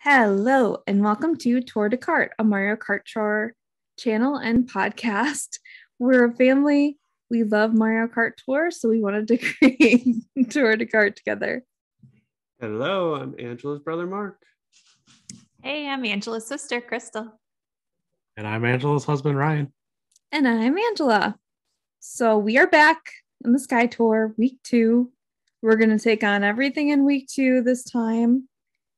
Hello, and welcome to Tour de Kart, a Mario Kart tour channel and podcast. We're a family. We love Mario Kart Tour, so we wanted to create Tour de Kart together. Hello, I'm Angela's brother, Mark. Hey, I'm Angela's sister, Crystal. And I'm Angela's husband, Ryan. And I'm Angela. So we are back in the Sky Tour, week 2. We're going to take on everything in week 2 this time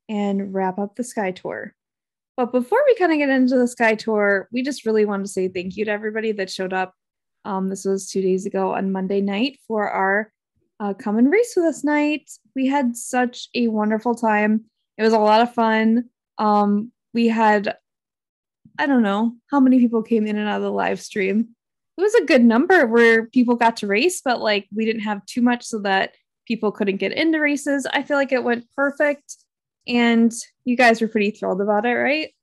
and wrap up the Sky Tour. But before we kind of get into the Sky Tour, we just really want to say thank you to everybody that showed up. This was 2 days ago on Monday night for our Come and Race With Us night. We had such a wonderful time. It was a lot of fun. We had, I don't know how many people came in and out of the live stream. It was a good number where people got to race, but like we didn't have too much so that people couldn't get into races. I feel like it went perfect. And you guys were pretty thrilled about it, right?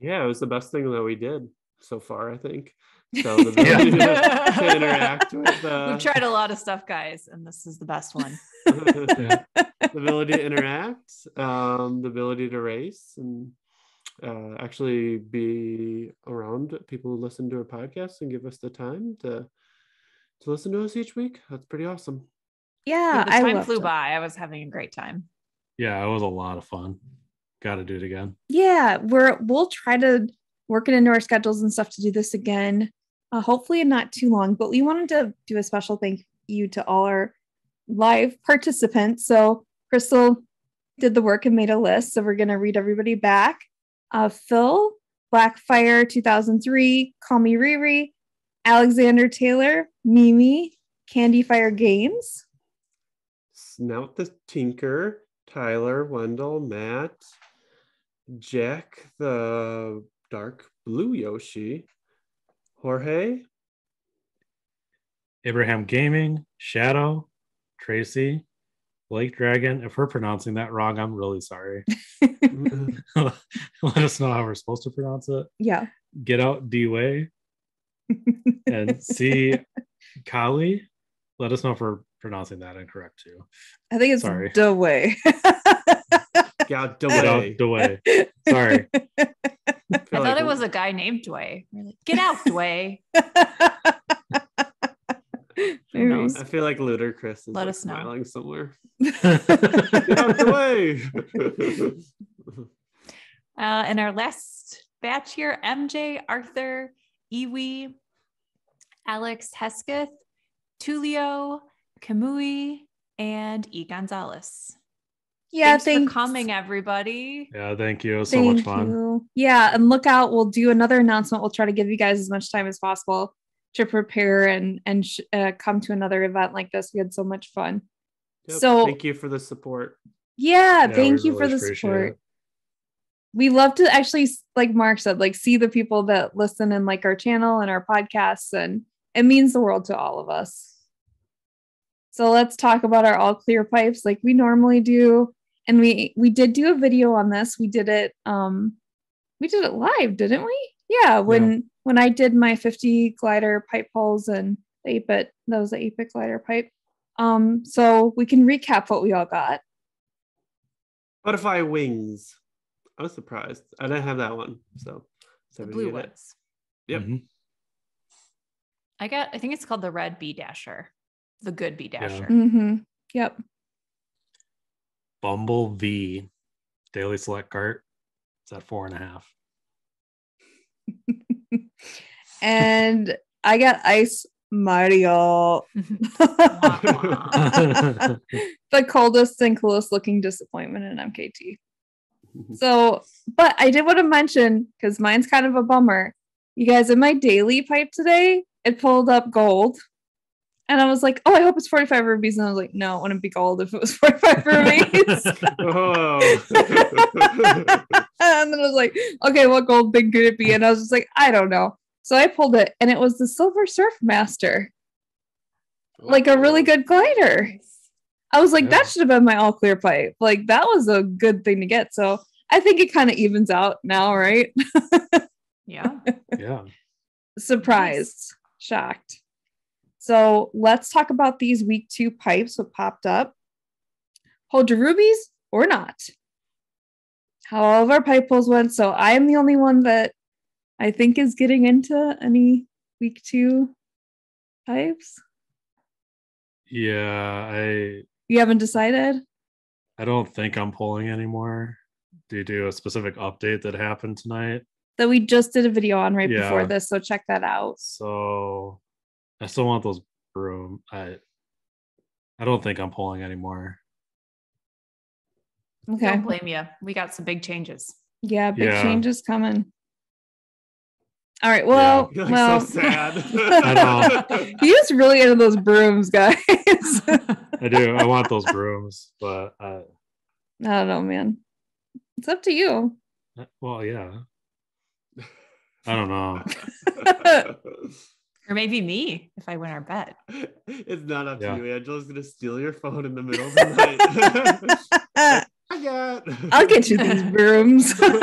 Yeah, it was the best thing that we did so far, I think. So the ability to interact with We've tried a lot of stuff, guys, and this is the best one. The ability to interact, the ability to race, and actually be around people who listen to our podcast and give us the time to listen to us each week. That's pretty awesome. Yeah, The time flew by. I was having a great time. Yeah, it was a lot of fun. Got to do it again. Yeah, we'll try to work it into our schedules and stuff to do this again. Hopefully in not too long, but we wanted to do a special thank you to all our live participants. So Crystal did the work and made a list. So we're going to read everybody back. Phil, Blackfire 2003, Call Me Riri, Alexander Taylor, Mimi, Candyfire Games, Snout the Tinker, Tyler, Wendell, Matt, Jack the Dark Blue Yoshi, Jorge, Abraham Gaming, Shadow, Tracy, Blake Dragon. If we're pronouncing that wrong, I'm really sorry. Let us know how we're supposed to pronounce it. Yeah. Get Out D-Way, and C. Kali. Let us know if we're pronouncing that incorrect too. I think it's sorry. DeWay. Get Out Dway. Sorry. I thought it was a guy named Dway. Like, get out, Dway. Who knows? I feel like Ludacris is Let us smiling know. somewhere. Get out the way. And our last batch here, MJ, Arthur, Iwi, Alex Hesketh, Tulio, Kamui, and E. Gonzalez. Yeah, thanks for coming, everybody. Yeah, thank you. It was so much fun. You. Yeah, and look out. We'll do another announcement. We'll try to give you guys as much time as possible to prepare and come to another event like this. We had so much fun. Yep, so thank you for the support. Yeah, thank you for the support. We love to actually, like Mark said, like see the people that listen and like our channel and our podcasts, and it means the world to all of us. So let's talk about our all clear pipes like we normally do. And we did do a video on this. We did it live, didn't we? Yeah, when I did my 50 glider pipe holes and the 8-bit, that was the 8-bit glider pipe. So we can recap what we all got. Butterfly wings. I was surprised. I didn't have that one. So the blue ones. Yep. Mm-hmm. I think it's called the red bee dasher. The good bee dasher. Yeah. Mm-hmm. Yep. Bumble V Daily Select Cart. It's at 4.5. And I got Ice Mario. The coldest and coolest looking disappointment in MKT. So, but I did want to mention, because mine's kind of a bummer. You guys, in my daily pipe today, it pulled up gold. And I was like, oh, I hope it's 45 rubies. And I was like, no, it wouldn't be gold if it was 45 rubies. Oh. And then I was like, okay, what gold big could it be? And I was just like, I don't know. So I pulled it, and it was the Silver Surf Master. Like a really good glider. I was like, that should have been my all clear pipe. Like, that was a good thing to get. So I think it kind of evens out now, right? Yeah. Yeah. Surprised. Shocked. So let's talk about these week 2 pipes that popped up. Hold your rubies or not. how all of our pipe pulls went. So I am the only one that I think is getting into any week 2 pipes. Yeah, You haven't decided? I don't think I'm pulling anymore due to a specific update that happened tonight. That we just did a video on right Yeah. before this, so check that out. So I still want those broom. I don't think I'm pulling anymore. Okay. Don't blame you. We got some big changes. Yeah, big Yeah. changes coming. All right. Well, You're like so sad. I know. He is really into those brooms, guys. I do. I want those brooms, but I don't know, man. It's up to you. well, yeah. I don't know. Or maybe me if I win our bet. It's not up Yeah. to you. Angela's gonna steal your phone in the middle of the night. I'll get you these brooms. Let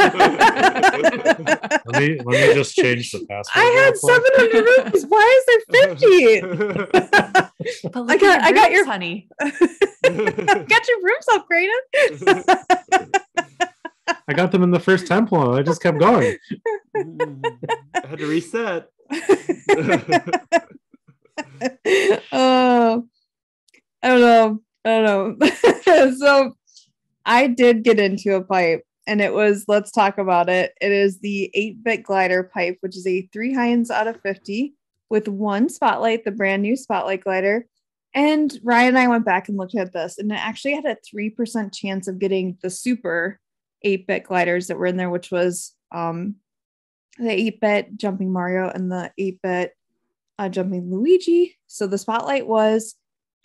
me just change the password. I had 700 rupees. Why is there 50? But I got your honey. Got your rooms upgraded. I got them in the first tempo. I just kept going. I had to reset. Oh, I don't know. So I did get into a pipe, and it was, let's talk about it. It is the 8-bit glider pipe, which is a 3 Heinz out of 50 with 1 spotlight, the brand new spotlight glider. And Ryan and I went back and looked at this, and it actually had a 3% chance of getting the super 8-bit gliders that were in there, which was the 8-bit jumping Mario and the 8-bit jumping Luigi. So the spotlight was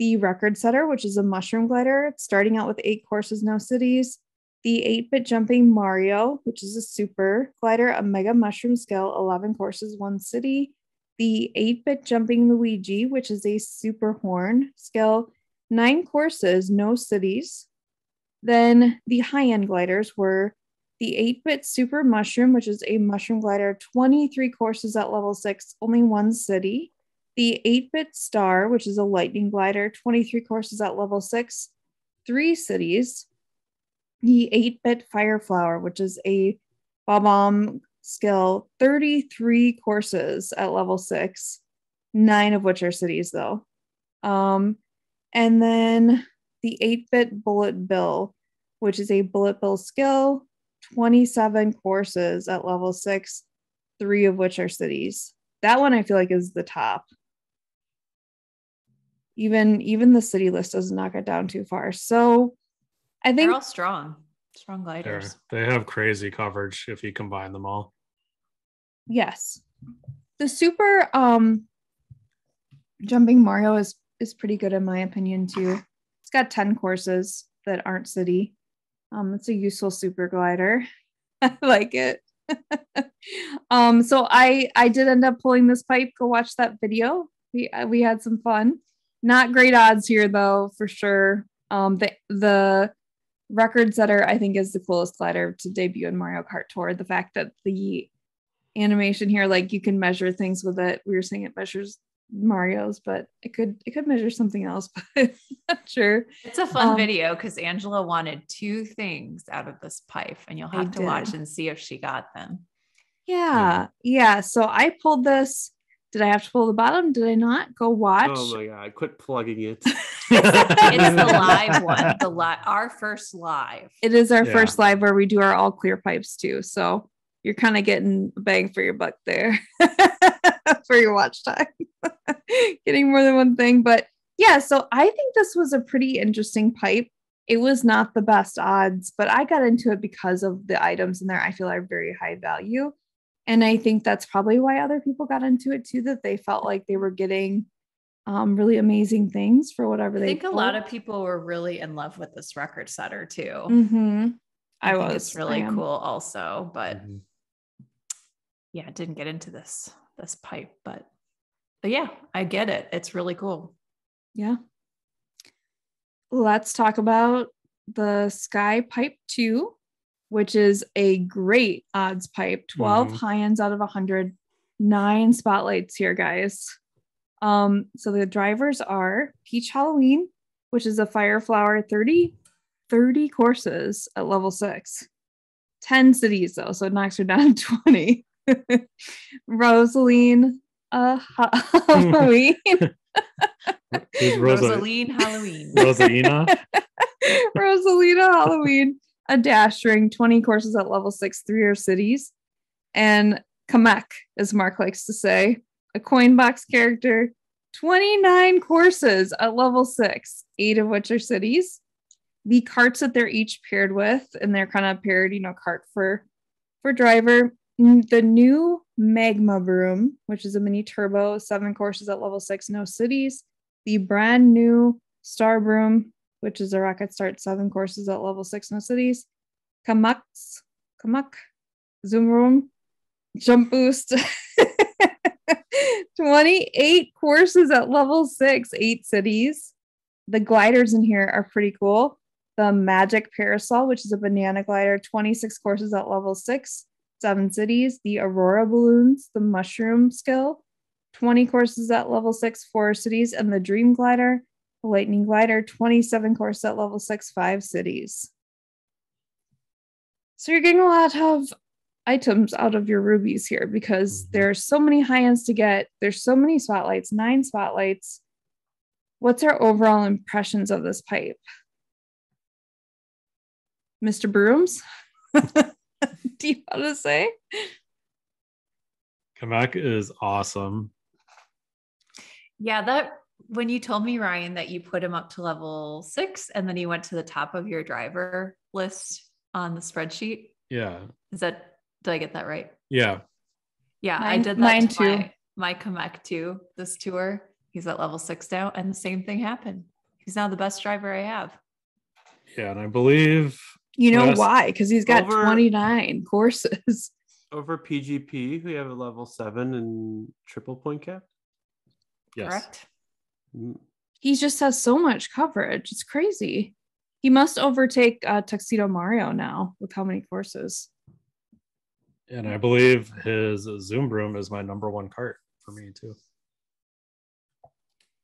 the record setter, which is a mushroom glider, starting out with 8 courses, no cities. The 8-bit jumping Mario, which is a super glider, a mega mushroom scale, 11 courses, 1 city. The 8-bit jumping Luigi, which is a super horn scale, 9 courses, no cities. Then the high-end gliders were the 8-bit super mushroom, which is a mushroom glider, 23 courses at level 6, only 1 city. The 8-bit star, which is a lightning glider, 23 courses at level 6, 3 cities. The 8-bit fire flower, which is a bomb skill, 33 courses at level 6, 9 of which are cities though. And then the 8-bit bullet bill, which is a bullet bill skill, 27 courses at level 6, 3 of which are cities. That one I feel like is the top. Even the city list doesn't knock it down too far. So I think They're all strong gliders. They have crazy coverage if you combine them all. Yes. The super jumping Mario is pretty good in my opinion too. It's got 10 courses that aren't city. It's a useful super glider. I like it. So I did end up pulling this pipe. Go watch that video. We had some fun. Not great odds here though, for sure. The record setter I think is the coolest glider to debut in Mario Kart Tour. The fact that the animation here, like you can measure things with it. We were saying it measures Mario's, but it could measure something else, but not sure. It's a fun video because Angela wanted 2 things out of this pipe, and you'll have to watch and see if she got them. Yeah. So I pulled this. Did I have to pull the bottom? Did I not? Go watch. Oh my god! Quit plugging it. It's the live one. Our first live. It is our first live where we do our all clear pipes too. So you're kind of getting a bang for your buck there for your watch time. Getting more than one thing. But yeah, so I think this was a pretty interesting pipe. It was not the best odds, but I got into it because of the items in there I feel are very high value. And I think that's probably why other people got into it too, that they felt like they were getting really amazing things for whatever they I think pulled. a lot of people were really in love with this record setter too. Mm-hmm. I think it's really cool also, but yeah, didn't get into this pipe, but yeah, I get it. It's really cool. Yeah. Let's talk about the Sky Pipe 2, which is a great odds pipe. 12 high-ends out of 100, 9 spotlights here, guys. So the drivers are Peach Halloween, which is a fire flower, 30 courses at level 6. 10 cities though, so it knocks her down to 20. Rosaline Halloween. Who's Rosaline Halloween. Rosalina? Rosalina Halloween. A dash ring, 20 courses at level 6, 3 are cities. And Kamek, as Mark likes to say, a coin box character, 29 courses at level 6, 8 of which are cities. The carts that they're each paired with, and they're kind of paired, cart for driver. The new Magma Broom, which is a mini turbo, 7 courses at level 6, no cities. The brand new Star Broom, which is a rocket start, 7 courses at level 6, no cities. Kamek, Zoom Room, Jump Boost, 28 courses at level 6, 8 cities. The gliders in here are pretty cool. The Magic Parasol, which is a banana glider, 26 courses at level 6, 7 cities. The Aurora Balloons, the Mushroom skill, 20 courses at level 6, 4 cities. And the Dream Glider, the Lightning Glider, 27 courses at level 6, 5 cities. So you're getting a lot of items out of your rubies here because there's so many high ends to get. There's so many spotlights, 9 spotlights. What's our overall impressions of this pipe? Mr. Brooms? Do you want to say? Kamek is awesome. Yeah, that when you told me, Ryan, that you put him up to level 6 and then he went to the top of your driver list on the spreadsheet. Yeah. Did I get that right? Yeah. Yeah, I did that mine to too. my Kamek too this tour. He's at level 6 now, and the same thing happened. He's now the best driver I have. Yeah, and I believe why? Because he's got 29 courses. Over PGP, we have a level 7 and triple point cap. Yes. Correct. He just has so much coverage. It's crazy. He must overtake Tuxedo Mario now with how many courses. And I believe his Zoom Broom is my number 1 cart for me too.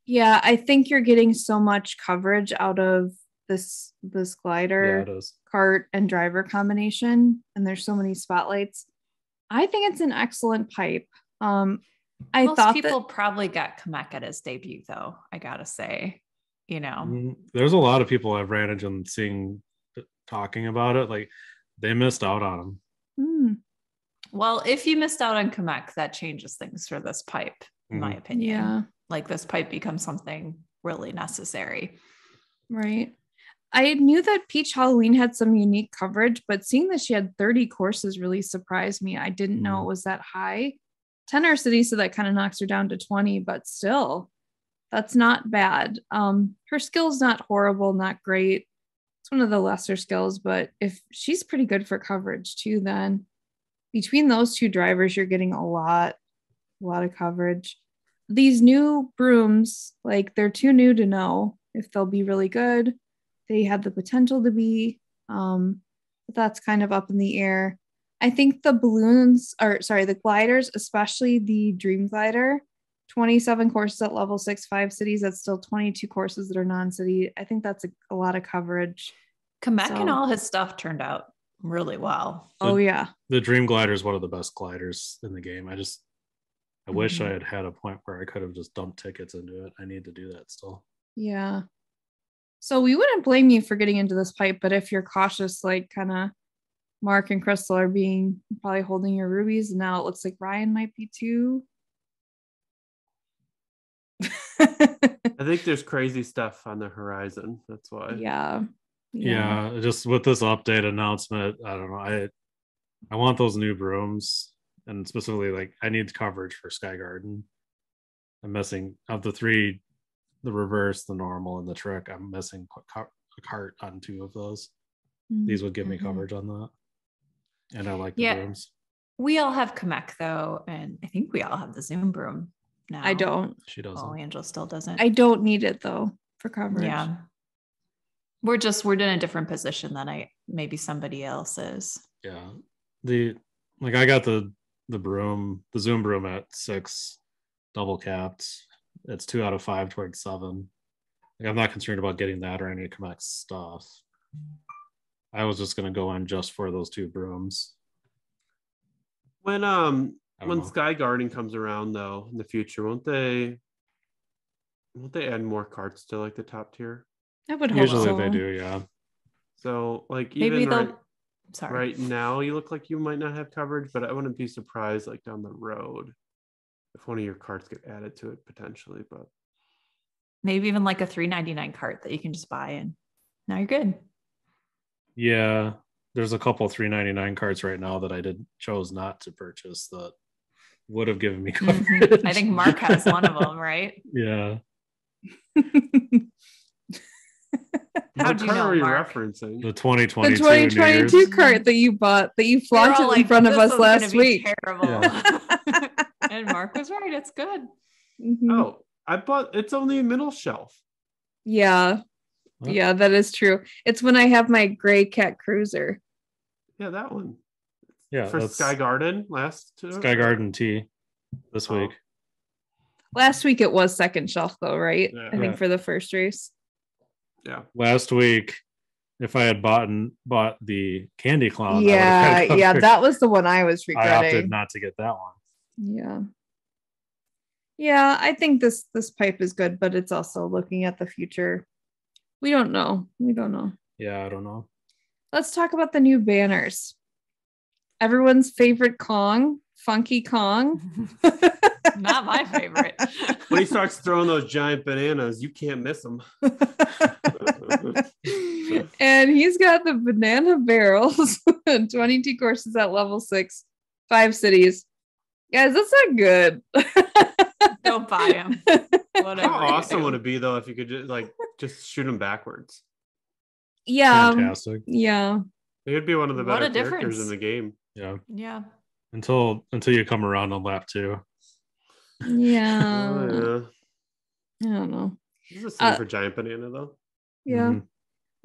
Yeah, I think you're getting so much coverage out of this glider, cart, and driver combination, and there's so many spotlights. I think it's an excellent pipe. Most people probably got Kamek at his debut, though. I gotta say, there's a lot of people I've ran into and seeing talking about it. Like they missed out on him. Well, if you missed out on Kamek, that changes things for this pipe, in my opinion. Yeah, like this pipe becomes something really necessary. Right. I knew that Peach Halloween had some unique coverage, but seeing that she had 30 courses really surprised me. I didn't know it was that high. 10 are cities, so that kind of knocks her down to 20, but still, that's not bad. Her skill's not horrible, not great. It's one of the lesser skills, but if she's pretty good for coverage too, then between those 2 drivers, you're getting a lot of coverage. These new brooms, like they're too new to know if they'll be really good. They have the potential to be, but that's kind of up in the air. I think the the gliders, especially the Dream Glider, 27 courses at level 6, 5 cities. That's still 22 courses that are non-city. I think that's a lot of coverage. Kamek and all his stuff turned out really well. The Dream Glider is one of the best gliders in the game. I wish I had a point where I could have just dumped tickets into it. I need to do that still. Yeah. So we wouldn't blame you for getting into this pipe, but if you're cautious, like kind of Mark and Crystal are probably holding your rubies, and now it looks like Ryan might be too. I think there's crazy stuff on the horizon. That's why. Yeah. Just with this update announcement, I don't know. I want those new brooms, and specifically, like, I need coverage for Sky Garden. I'm missing of the 3, the reverse, the normal, and the trick. I'm missing a cart on 2 of those. These would give me coverage on that, and I like the brooms. We all have Kamek though, and I think we all have the Zoom Broom now. I don't. She doesn't. Oh, Angel still doesn't. I don't need it though for coverage. Yeah. We're in a different position than maybe somebody else is. Yeah. I got the broom, the Zoom Broom at 6, double capped. It's 2 out of 5 towards 7. I'm not concerned about getting that or any of Kamek's stuff. I was just gonna go in just for those 2 brooms. When know. Sky Garden comes around though in the future, won't they add more carts to like the top tier? I would hope Usually so. they do, yeah. So like Maybe even they'll. Sorry. right now you look like you might not have coverage, but I wouldn't be surprised like down the road if one of your carts get added to it potentially. But Maybe even like a $3.99 cart that you can just buy and now you're good. Yeah. There's a couple $3.99 carts right now that I chose not to purchase that would have given me coverage. Mm-hmm. I think Mark has one of them, right? Yeah. How'd you what cart know, are you Mark? referencing? The The 2022 2022 cart that you bought, that you flaunted in front of us last week. Terrible. Yeah. And Mark was right. It's good. Mhm. Oh, I bought it's only a middle shelf. Yeah. What? Yeah, that is true. It's when I have my gray cat cruiser. Yeah, that one. Yeah. For That's Sky Garden Sky Garden T this Oh. week. Last week it was second shelf though, right? Yeah. I think Yeah. for the first race. Yeah. Last week, if I had bought the Candy Clown, I would Yeah, have had yeah, coverage. that was the one I was I opted regretting. not to get that one. Yeah. Yeah, I think this pipe is good, but it's also looking at the future. We don't know. Yeah, I don't know. Let's talk about the new banners. Everyone's favorite Kong, Funky Kong. Not my favorite. When he starts throwing those giant bananas, you can't miss him. And he's got the banana barrels, 22 courses at level 6, 5 cities. Guys, that's not good. Don't buy him. Whatever. How awesome would it be though if you could just shoot him backwards? Yeah. Fantastic. Yeah. It would be one of the What better a characters difference. in the game. Yeah. Yeah. Until you come around on lap 2. Yeah. Oh I don't know. yeah. This is the same for giant banana though. Yeah. Mhm.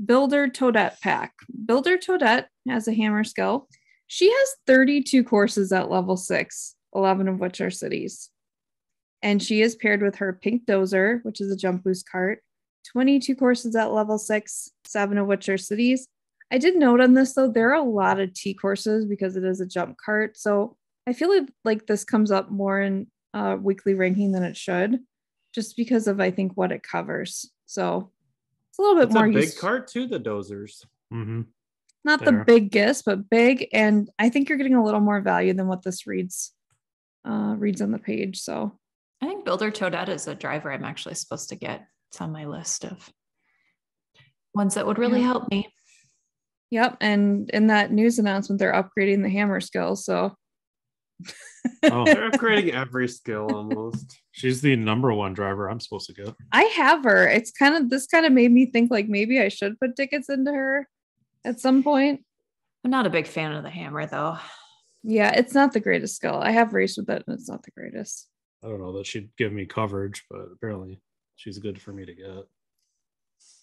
Builder Toadette pack. Builder Toadette has a hammer skill. She has 32 courses at level 6, 11 of which are cities. And she is paired with her pink dozer, which is a jump boost cart, 22 courses at level 6, 7 of which are cities. I did note on this though, there are a lot of T courses because it is a jump cart. So I feel like this comes up more in weekly ranking than it should, just because of I think what it covers. So it's a little bit It's more a big cart too, the dozers. Mm-hmm. not the biggest, but big, and I think you're getting a little more value than what this reads on the page. So I think Builder Toadette is a driver I'm actually supposed to get. It's on my list of ones that would really help me. yep, and in that news announcement, they're upgrading the hammer skill. So They're upgrading every skill almost. She's the number 1 driver I'm supposed to get. I have her. It's this kind of made me think like maybe I should put tickets into her at some point. I'm not a big fan of the hammer though. Yeah, it's not the greatest skill. I have raced with it, and it's not the greatest. I don't know that she'd give me coverage, but apparently she's good for me to get.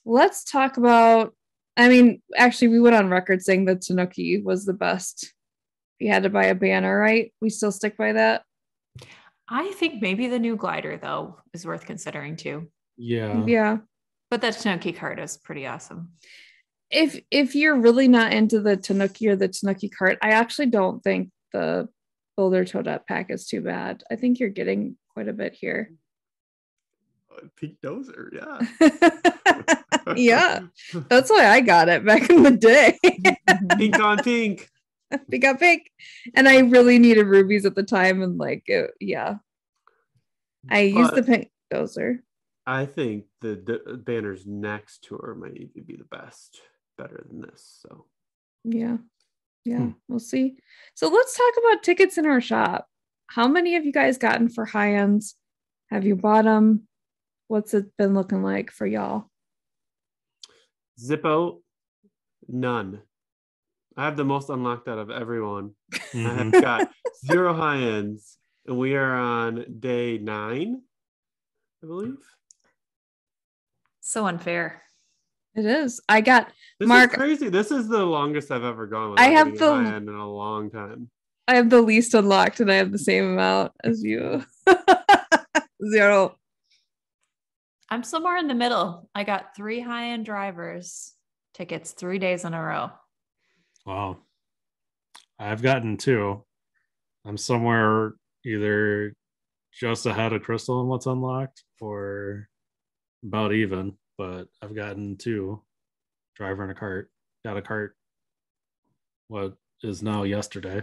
Let's talk about. I mean, actually, we went on record saying that Tanuki was the best. If you had to buy a banner, right? We still stick by that. I think maybe the new glider though is worth considering too. Yeah. Yeah. But that Tanuki card is pretty awesome. If you're really not into the Tanuki or the Tanuki cart, I actually don't think the Builder Toadette pack is too bad. I think you're getting quite a bit here. Pink dozer, yeah. Yeah, that's why I got it back in the day. Pink on pink. We got pink, and I really needed rubies at the time, and yeah, I used the pink dozer. I think the banners next to her might even be the best, better than this. So Yeah, we'll see. So let's talk about tickets in our shop. How many have you guys gotten for high ends? Have you bought them? What's it been looking like for y'all? Zippo, none. I have the most unlocked out of everyone. Mm-hmm. I have got 0 high ends, and we are on day 9, I believe. So unfair. It is. I got This Mark. is crazy. This is the longest I've ever gone. I have getting a high end in a long time. I have the least unlocked, and I have the same amount as you. 0. I'm somewhere in the middle. I got 3 high-end drivers tickets 3 days in a row. Wow. I've gotten 2. I'm somewhere either just ahead of Crystal in what's unlocked or about even, but I've gotten 2. Driver and a cart. Got a cart. What is now yesterday.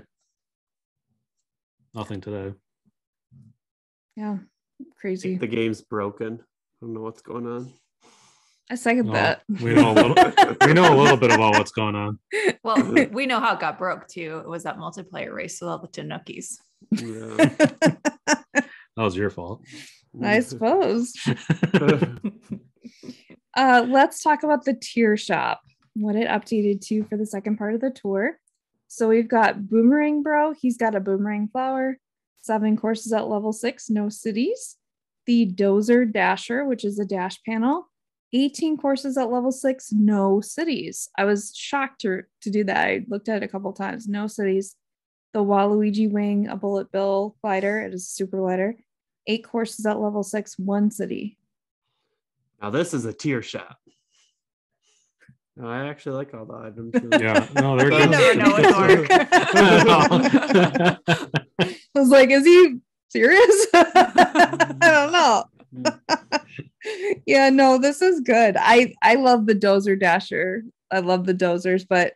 Nothing today. Yeah, crazy. The game's broken. I don't know what's going on. I second that. We know a little bit about what's going on. Well, we know how it got broke too. It was that multiplayer race with all the Tanukis. Yeah. That was your fault. I suppose. Let's talk about the tier shop, what it updated to for the second part of the tour. So we've got Boomerang Bro. He's got a boomerang flower, 7 courses at level 6, no cities. The Dozer Dasher, which is a dash panel, 18 courses at level 6, no cities. I was shocked to do that. I looked at it a couple times, no cities. The Waluigi Wing, a bullet bill glider. It is a super glider. 8 courses at level 6, 1 city. Now this is a tier shop. I actually like all the items. Yeah, no, they're You good. never know with Mark. I was like, is he serious? I don't know. Yeah, no, this is good. I love the Dozer Dasher. I love the Dozers, but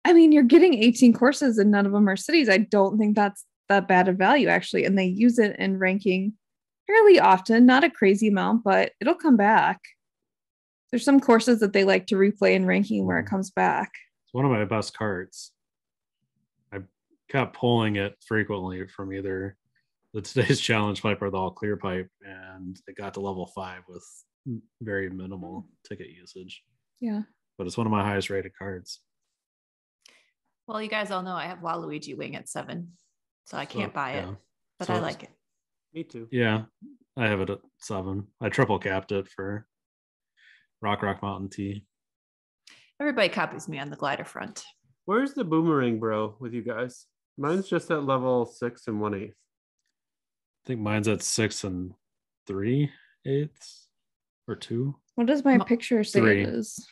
I mean, you're getting 18 courses and none of them are cities. I don't think that's that bad of value, actually. And they use it in ranking fairly often, not a crazy amount, but it'll come back. There's some courses that they like to replay in ranking where it comes back. It's one of my best cards. I kept pulling it frequently from either the Today's Challenge pipe or the All Clear pipe, and it got to level 5 with very minimal ticket usage. Yeah. But it's one of my highest rated cards. Well, you guys all know I have Waluigi Wing at 7, so I can't buy it, Yeah. but So I like it. Me too. Yeah, I have it at 7. I triple capped it for Rock Mountain Tea. Everybody copies me on the glider front. Where's the Boomerang Bro with you guys? Mine's just at level 6 and 1/8. I think mine's at 6 and 3/8 or 2. What does my picture say 3. it is?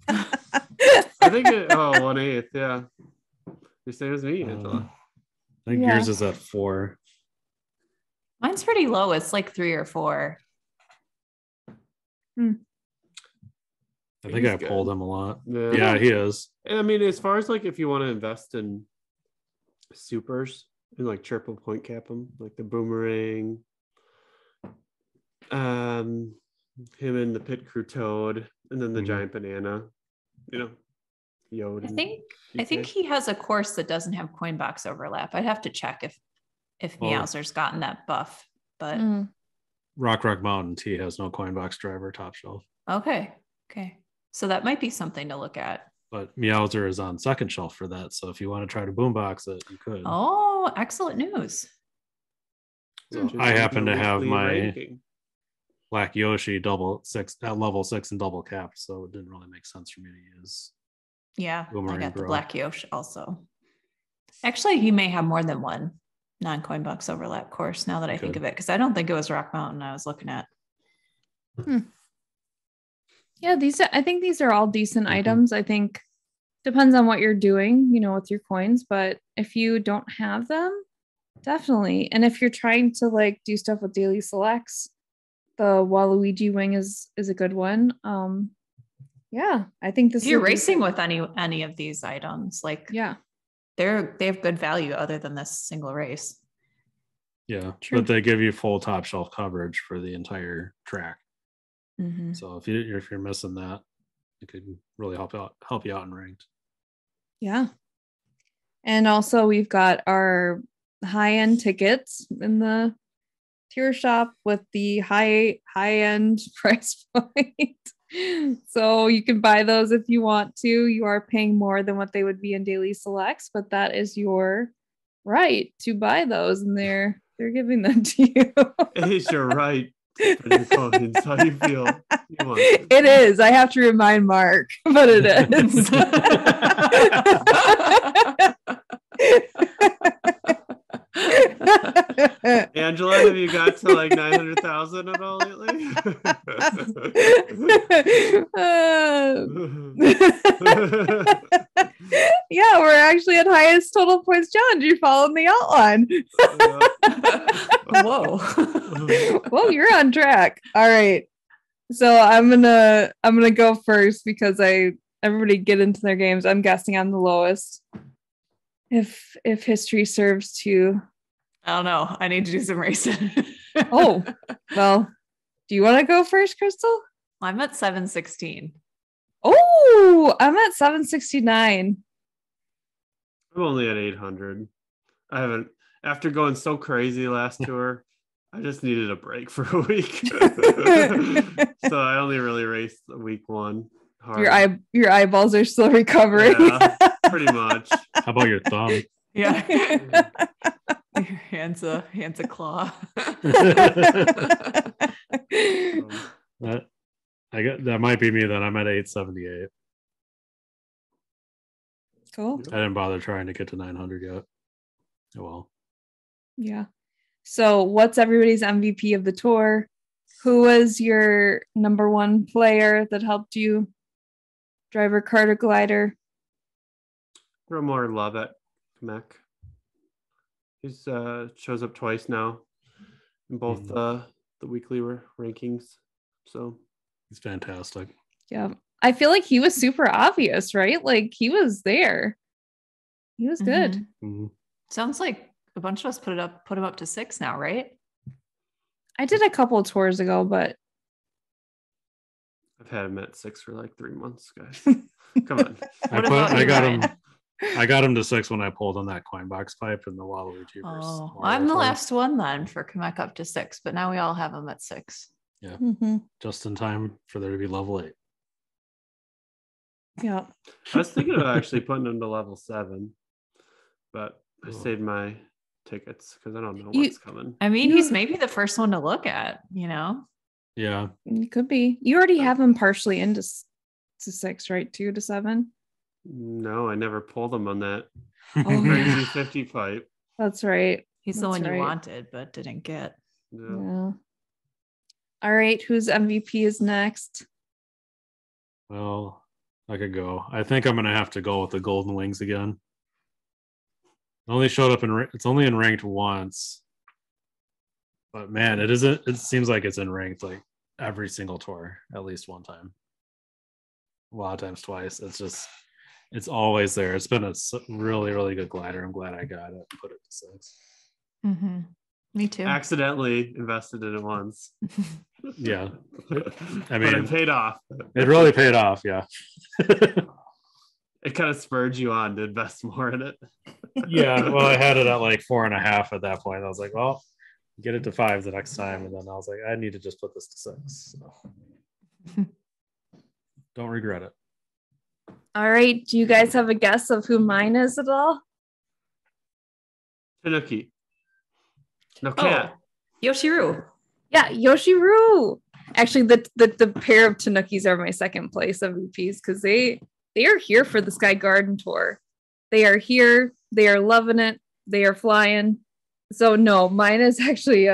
I think 1/8. Yeah, the same as me, Angela. I think yours is at 4. Mine's pretty low. It's like 3 or 4. I think He's I pulled him a lot. Yeah. Yeah, he is. And I mean, as far as like if you want to invest in supers and like triple point cap them, like the Boomerang, him and the Pit Crew Toad, and then the Giant Banana, Yod. I think he has a course that doesn't have coin box overlap. I'd have to check if Meowser's gotten that buff, but Rock Mountain Tea has no coin box driver top shelf. okay. So that might be something to look at. But Meowser is on second shelf for that. So if you want to try to boombox it, you could. Oh, excellent news. So I happen to have my ranking. Black Yoshi double 6 at level 6 and double capped, so it didn't really make sense for me to use. Yeah, Boomerang I got the Bro. Black Yoshi also. Actually, he may have more than one non-coin box overlap course now that I think of it, because I don't think it was Rock Mountain I was looking at. Yeah, I think these are all decent items. I think depends on what you're doing, with your coins, but if you don't have them, definitely. And if you're trying to like do stuff with daily selects, the Waluigi Wing is a good one. Yeah, I think this If you're is racing with any of these items, like they have good value other than this single race. Yeah, True. but they give you full top shelf coverage for the entire track. Mm-hmm. So if you're missing that, it could really help you out in ranked. Yeah. And also we've got our high-end tickets in the tier shop with the high-end price point. So you can buy those if you want to. You are paying more than what they would be in daily selects, but that is your right to buy those, and they're giving them to you. It is your right. Coins, how you feel. It is. I have to remind Mark, but it is. Angela, have you got to like 900,000 at all lately? Yeah, we're actually at highest total points challenge. You followed the outline. Whoa. Well, you're on track. All right. So I'm gonna go first because everybody get into their games. I'm guessing I'm the lowest. If history serves to. I don't know. I need to do some racing. Oh, well, do you want to go first, Crystal? I'm at 716. Oh, I'm at 769. I'm only at 800. I haven't, after going so crazy last tour, I just needed a break for a week. So I only really raced week one. Hard. Your eyeballs are still recovering. Yeah, pretty much. How about your thumb? Yeah. Your hand's a claw. That might be me then. I'm at 878. Cool. I didn't bother trying to get to 900 yet. Oh well. Yeah. So what's everybody's MVP of the tour? Who was your number one player that helped you drive a kart or glider? Throw more love at Kamek. He's shows up twice now in both the weekly rankings. So he's fantastic. Yeah. I feel like he was super obvious, right? Like he was there. He was good. Mm-hmm. Sounds like a bunch of us put him up to 6 now, right? I did a couple of tours ago, but I've had him at 6 for like 3 months, guys. Come on. I got him to 6 when I pulled on that coin box pipe in the Waluigi. Oh, I'm the last one then for Kamek up to 6, but now we all have him at 6. Yeah. Just in time for there to be level 8. Yeah. I was thinking of actually putting him to level 7, but I saved my tickets because I don't know what's coming. I mean, he's maybe the first one to look at, you know? Yeah. It could be. You already have him partially into 6, right? 2 to 7? No, I never pulled him on that crazy 50 pipe. That's right. He's the one you wanted, but didn't get. Yeah. All right. Whose MVP is next? Well, I could go. I think I'm going to have to go with the Golden Wings again. It only showed up it's only in ranked once. But man, it seems like it's in ranked like every single tour, at least one time. A lot of times twice. It's always there. It's been a really, really good glider. I'm glad I got it and put it to 6. Mm-hmm. Me too. Accidentally invested in it once. Yeah. I but mean, it paid off. It really paid off, yeah. It kind of spurred you on to invest more in it. Yeah, well, I had it at like 4.5 at that point. I was like, well, get it to 5 the next time. And then I was like, I need to just put this to 6. So. Don't regret it. All right. Do you guys have a guess of who mine is at all? Tanuki. No cat. Yoshiru. Yeah, Yoshiru. Actually, the pair of Tanukis are my second place MVPs because they are here for the Sky Garden Tour. They are here. They are loving it. They are flying. So no, mine is actually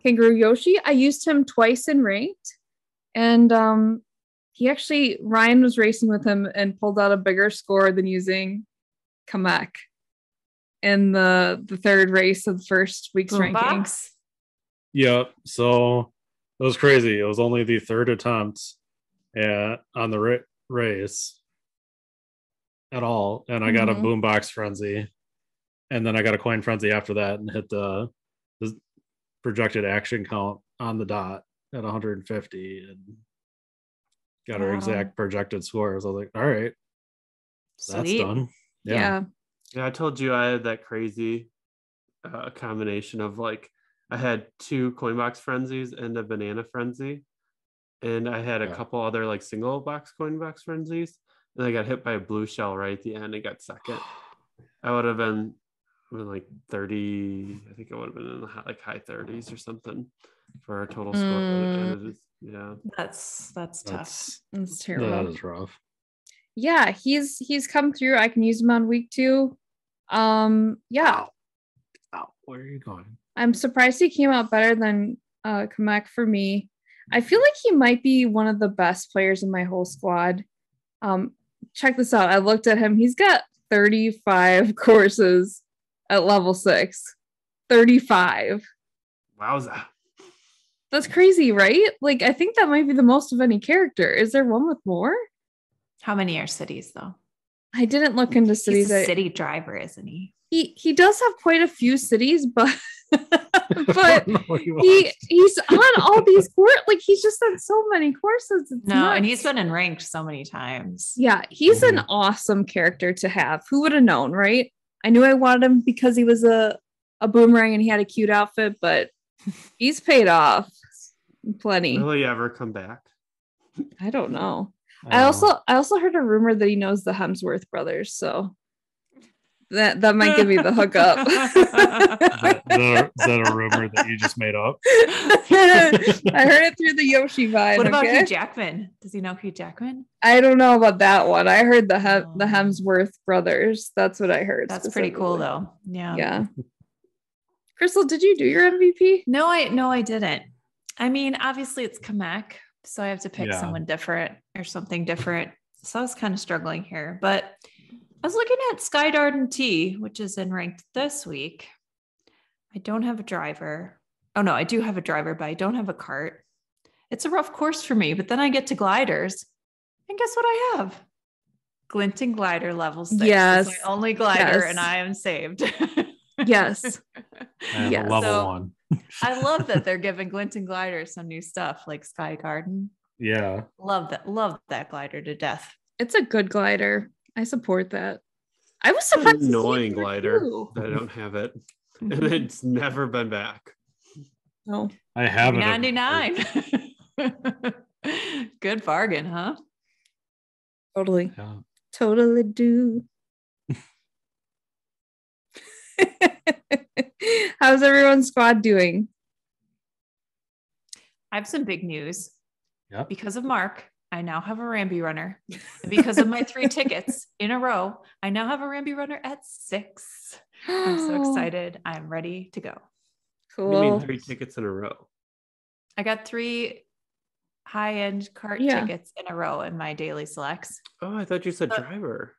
Kangaroo Yoshi. I used him twice in ranked, and Ryan was racing with him and pulled out a bigger score than using Kamek in the third race of the first week's ranking. Yeah, so it was crazy. It was only the third attempt on the race at all, and I got a boombox frenzy, and then I got a coin frenzy after that, and hit the projected action count on the dot at 150, and got our exact projected scores. I was like, all right, that's done. Yeah. I told you I had that crazy combination of like I had 2 coin box frenzies and a banana frenzy, and I had a couple other like single box coin box frenzies, and I got hit by a blue shell right at the end and got second. I would have been like 30. I think I would have been in the high 30s or something for our total score. And it is, yeah, that's tough. That's terrible. That is rough. Yeah, he's come through. I can use him on week 2. Yeah. Ow. Where are you going? I'm surprised he came out better than Kamek for me. I feel like he might be one of the best players in my whole squad. Check this out. I looked at him. He's got 35 courses at level 6. 35. Wowza. That's crazy, right? Like, I think that might be the most of any character. Is there one with more? How many are cities, though? I didn't look into cities. He's a city driver, isn't he? He does have quite a few cities, but but he's on all these courses. Like, he's just on so many courses. It's nuts. And he's been in ranked so many times. Yeah, he's an awesome character to have. Who would have known, right? I knew I wanted him because he was a boomerang and he had a cute outfit, but he's paid off plenty. Will he ever come back? I don't know. I also heard a rumor that he knows the Hemsworth brothers, so that might give me the hookup. Is that a rumor that you just made up? I heard it through the Yoshi vine. What about Hugh Jackman? Does he know Hugh Jackman? I don't know about that one. I heard the Hemsworth brothers. That's what I heard. That's pretty cool, though. Yeah. Crystal, did you do your MVP? No, I didn't. I mean, obviously it's Kamek, so I have to pick someone different or something different. So I was kind of struggling here, but I was looking at Skydarden T, which is in ranked this week. I don't have a driver. Oh no, I do have a driver, but I don't have a cart. It's a rough course for me, but then I get to gliders. And guess what I have? Glinting glider level 6. Yes. It's my only glider and I am saved. Yes. And level 1. I love that they're giving Glinting gliders some new stuff like Sky Garden. Yeah. Love that glider to death. It's a good glider. I support that. I was surprised. An annoying glider that I don't have it. And it's never been back. No. I have it. 99. Good bargain, huh? Totally. Yeah. Totally do. How's everyone's squad doing? I have some big news. Yeah. Because of Mark, I now have a Ramby runner. And because of my 3 tickets in a row, I now have a Ramby runner at 6. I'm so excited. I'm ready to go. Cool. What do you mean 3 tickets in a row? I got 3 high-end cart tickets in a row in my daily selects. Oh, I thought you said driver.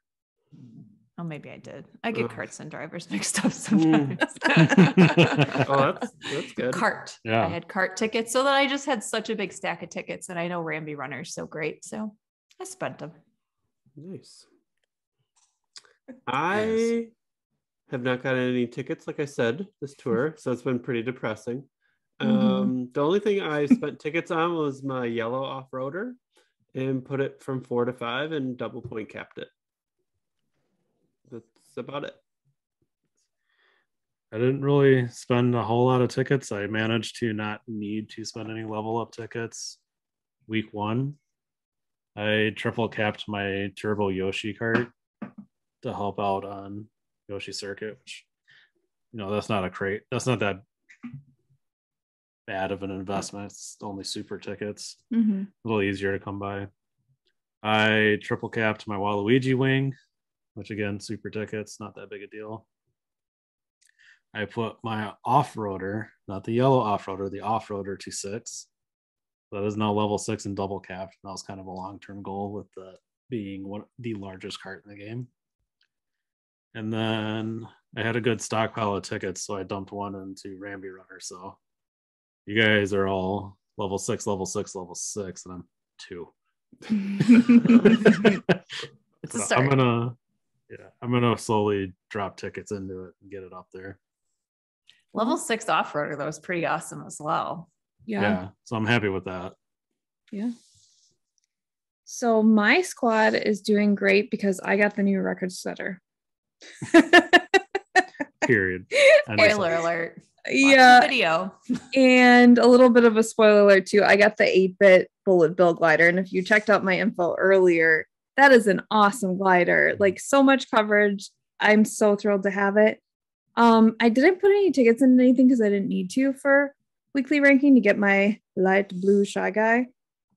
Oh, maybe I did. I get carts and drivers mixed up sometimes. Oh, that's good. Cart. Yeah. I had cart tickets, so that I just had such a big stack of tickets, and I know Ramby runners so great, so I spent them. Nice. I have not gotten any tickets, like I said, this tour, so it's been pretty depressing. The only thing I spent tickets on was my yellow off-roader and put it from 4 to 5 and double point capped it. That's about it. I didn't really spend a whole lot of tickets. I managed to not need to spend any level up tickets. Week 1, I triple capped my Turbo Yoshi cart to help out on Yoshi Circuit, which, that's not that bad of an investment. It's only super tickets. A little easier to come by. I triple capped my Waluigi wing, which again, super tickets, not that big a deal. I put my off-roader, not the yellow off-roader, the off-roader to 6. That is now level 6 and double capped. That was kind of a long-term goal with being the largest cart in the game. And then I had a good stockpile of tickets, so I dumped one into Ramby Runner. So you guys are all level 6, level 6, level 6, and I'm 2. It's a start. I'm gonna slowly drop tickets into it and get it up there. Level 6 off-roader, that was pretty awesome as well. Yeah. So I'm happy with that. Yeah. So my squad is doing great because I got the new record setter. Period. Spoiler alert. Yeah. Video. And a little bit of a spoiler alert too. I got the 8-bit bullet bill glider. And if you checked out my info earlier, that is an awesome glider. Like, so much coverage. I'm so thrilled to have it. I didn't put any tickets in anything because I didn't need to for weekly ranking to get my light blue Shy Guy.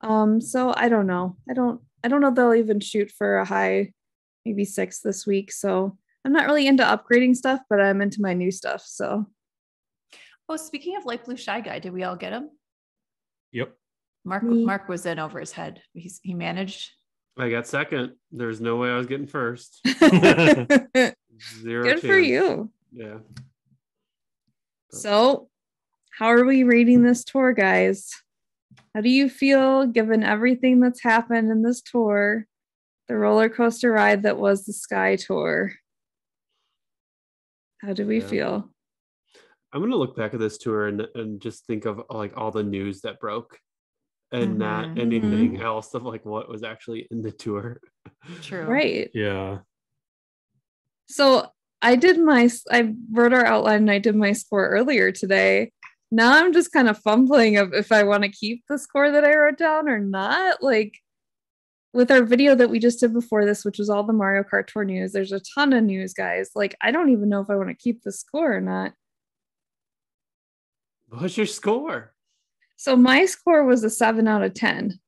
So I don't know. I don't know if they'll even shoot for a high, maybe 6 this week. So I'm not really into upgrading stuff, but I'm into my new stuff. So. Oh, speaking of light blue Shy Guy, did we all get him? Yep. Mark was in over his head. He managed. I got second. There's no way I was getting first. Good Zero chance. for you. Yeah. So, how are we rating this tour, guys? How do you feel given everything that's happened in this tour, the roller coaster ride that was the Sky Tour? How do we feel? I'm going to look back at this tour and just think of like all the news that broke and not anything else of like what was actually in the tour. True. Right. Yeah. So I wrote our outline and I did my score earlier today. Now I'm just kind of fumbling of if I want to keep the score that I wrote down or not. Like with our video that we just did before this, which was all the Mario Kart Tour news, there's a ton of news, guys. Like I don't even know if I want to keep the score or not. What's your score? So my score was a 7 out of 10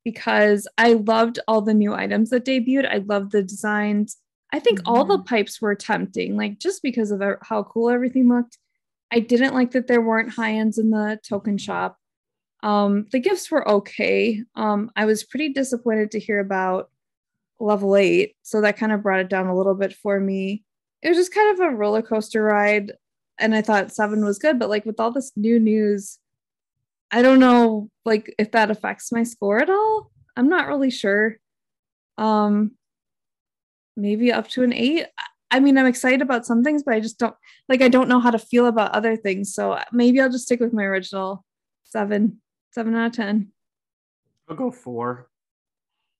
because I loved all the new items that debuted. I loved the designs. I think all the pipes were tempting, like just because of how cool everything looked. I didn't like that there weren't high ends in the token shop. The gifts were okay. I was pretty disappointed to hear about level 8, so that kind of brought it down a little bit for me. It was just kind of a roller coaster ride, and I thought 7 was good, but like with all this new news, I don't know like if that affects my score at all. I'm not really sure. Maybe up to an 8. I mean, I'm excited about some things, but I just don't I don't know how to feel about other things. So maybe I'll just stick with my original 7 out of 10. I'll go 4.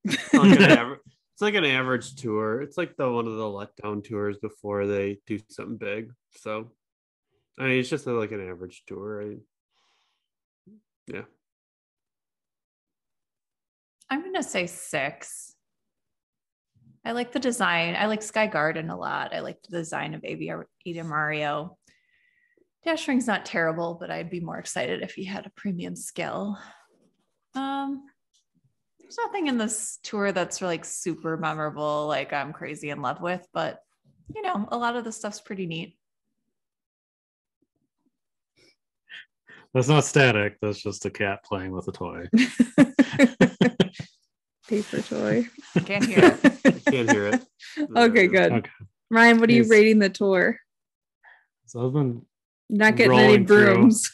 It's like an average tour. It's like one of the letdown tours before they do something big. So, I mean, it's just like an average tour, right? Yeah. I'm going to say 6. I like the design. I like Sky Garden a lot. I like the design of Ada Mario. Dash Ring's not terrible, but I'd be more excited if he had a premium skill. There's nothing in this tour that's like super memorable, like I'm crazy in love with, but you know, a lot of the stuff's pretty neat. That's not static. That's just a cat playing with a toy. Paper toy. Can't hear it. Can't hear it. Okay, good. Okay. Ryan, what are you rating the tour? So I've been not getting any brooms.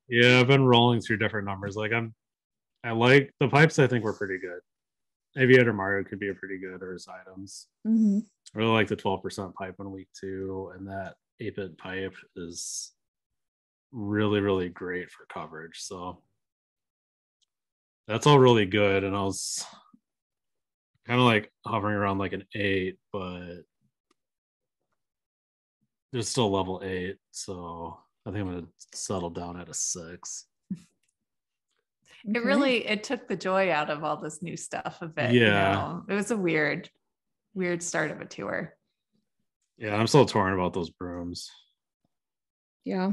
Yeah, I've been rolling through different numbers. Like I like the pipes. I think were pretty good. Aviator Mario could be a pretty good as items. I really like the 12% pipe on week 2, and that 8-bit pipe is really, really great for coverage. So that's all really good. And I was kind of like hovering around like an 8, but there's still level 8. So I think I'm going to settle down at a 6. It took the joy out of all this new stuff a bit. Yeah. You know? It was a weird start of a tour. Yeah, I'm still torn about those brooms. Yeah.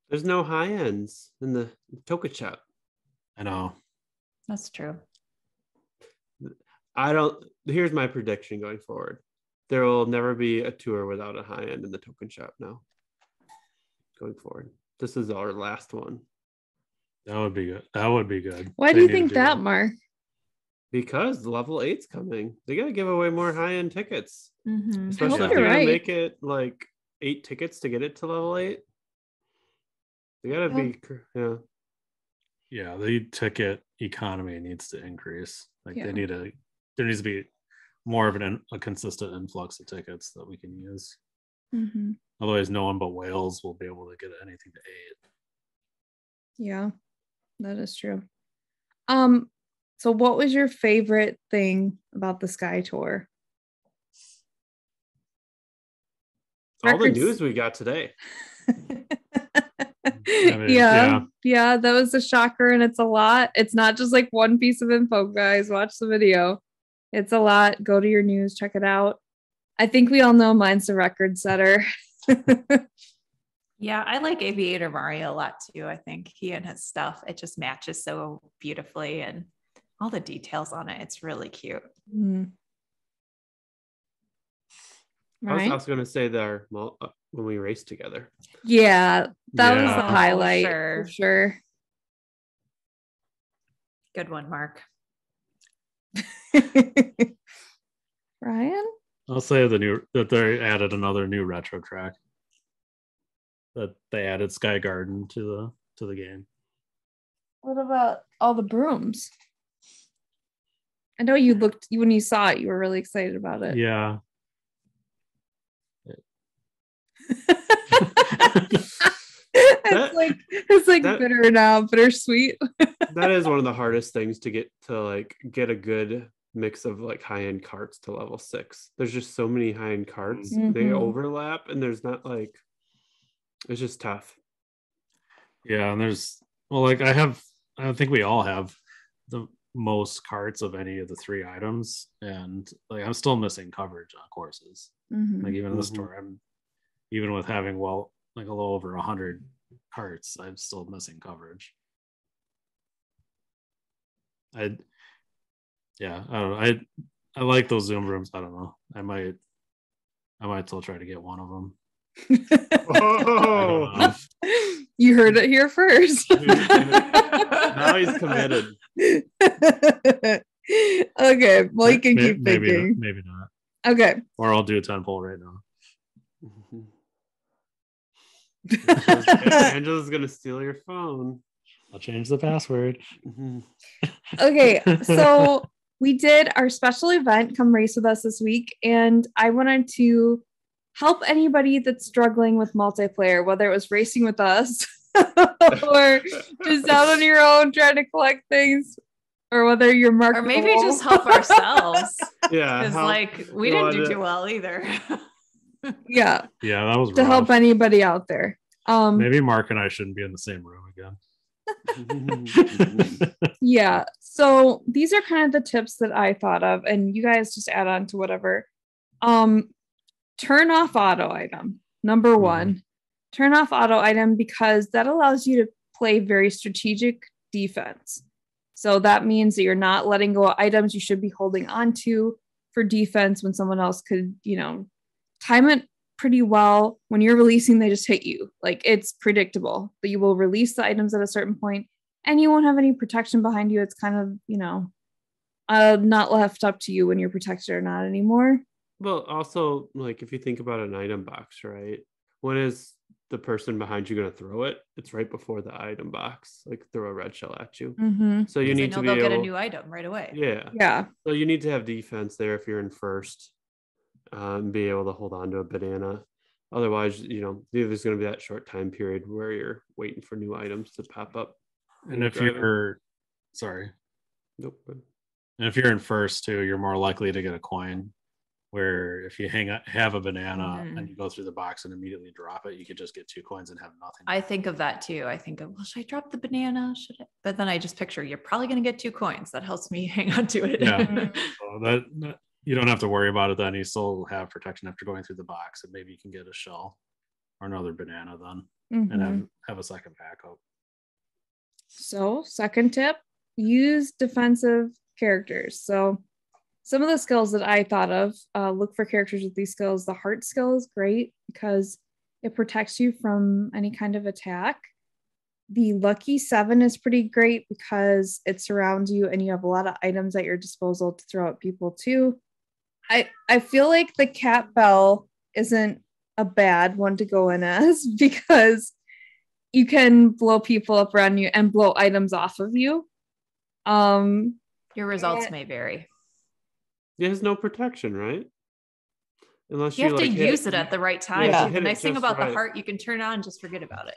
There's no high ends in the token shop. I know. That's true. Here's my prediction going forward. There will never be a tour without a high end in the token shop now. Going forward. This is our last one. That would be good. Why do you think that, Mark? Because level 8's coming. They got to give away more high-end tickets. if Especially if they're going to make it like 8 tickets to get it to level 8. They got to be, yeah. Yeah, the ticket economy needs to increase. Like there needs to be more of a consistent influx of tickets that we can use. Otherwise, no one but whales will be able to get anything to 8. Yeah, that is true. So what was your favorite thing about the Sky Tour? All the news we got today. Yeah, that was a shocker, and it's a lot. It's not just like one piece of info, guys. Watch the video. It's a lot. Go to your news, check it out. I think we all know mine's the record setter. Yeah, I like Aviator Mario a lot too. I think he and his stuff, it just matches so beautifully, and all the details on it. It's really cute. Right. I was going to say that when we raced together. Yeah, that was the highlight for sure. Good one, Mark. Ryan? I'll say that they added another new retro track. That they added Sky Garden to the game. What about all the brooms? I know you looked when you saw it, you were really excited about it. Yeah. It's like bitter now, bittersweet. That is one of the hardest things to get a good mix of like high-end carts to level 6. There's just so many high-end carts. Mm-hmm. They overlap, and there's not like, it's just tough. Yeah, and I think we all have the most carts of any of the 3 items, and like I'm still missing coverage on courses. Mm-hmm. Like even in the store, even with having a little over 100 carts, I'm still missing coverage. I don't know. I like those Zoom rooms. I don't know. I might still try to get one of them. Oh, you heard it here first. Now he's committed. Okay, well, you can keep maybe thinking. Maybe not. Okay. Or I'll do a 10 poll right now. Angela's gonna steal your phone. I'll change the password. Okay, so we did our special event, Come Race With Us, this week, and I wanted to help anybody that's struggling with multiplayer, whether it was racing with us or just out on your own trying to collect things, or whether you're marketable. Or maybe just help ourselves. Yeah, because like we didn't do too well either. Yeah, that was to rough. help anybody out there. Maybe Mark and I shouldn't be in the same room again. Yeah, so these are kind of the tips that I thought of, and you guys just add on to whatever. Turn off auto item. Number one, turn off auto item, because that allows you to play very strategic defense. So that means that you're not letting go of items you should be holding on to for defense when someone else could, time it pretty well. When you're releasing, they just hit you. Like, it's predictable that you will release the items at a certain point and you won't have any protection behind you. It's kind of, not left up to you when you're protected or not anymore. Well, also, like, if you think about an item box, right? When is the person behind you going to throw it? It's right before the item box, like throw a red shell at you. Mm-hmm. So you need to be they'll get a new item right away. Yeah. So you need to have defense there if you're in first, and be able to hold on to a banana. Otherwise, there's going to be that short time period where you're waiting for new items to pop up. And if you're, sorry. Nope. And if you're in first too, you're more likely to get a coin. Where if you have a banana and you go through the box and immediately drop it, you could just get 2 coins and have nothing. I think of that too. I think of, well, should I drop the banana? Should I? But then I just picture you're probably going to get 2 coins. That helps me hang on to it. Yeah. So that you don't have to worry about it then. You still have protection after going through the box, and maybe you can get a shell or another banana then and have a second backup. So, second tip, use defensive characters. So some of the skills that I thought of, look for characters with these skills. The heart skill is great because it protects you from any kind of attack. The lucky 7 is pretty great because it surrounds you and you have a lot of items at your disposal to throw at people too. I feel like the cat bell isn't a bad one to go in as, because you can blow people up around you and blow items off of you. Your results may vary. It has no protection, right? Unless you have to use it at the right time. Yeah. The nice thing about the heart, you can turn on and just forget about it.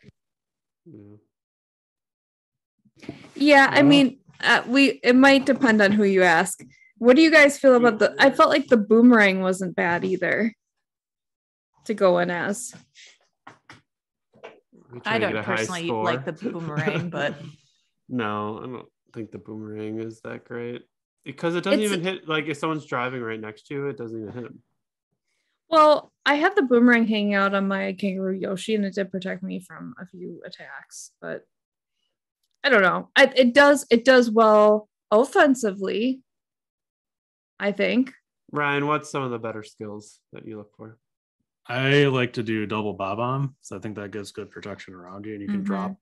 Yeah, I mean, it might depend on who you ask. What do you guys feel about I felt like the boomerang wasn't bad either to go in as. I don't personally like the boomerang, but no, I don't think the boomerang is that great. Because it doesn't even hit, like if someone's driving right next to you, it doesn't even hit them. Well, I have the boomerang hanging out on my kangaroo Yoshi, and it did protect me from a few attacks, but I don't know. It does well offensively, I think. Ryan, what's some of the better skills that you look for? I like to do double bob-omb, so I think that gives good protection around you, and you can drop.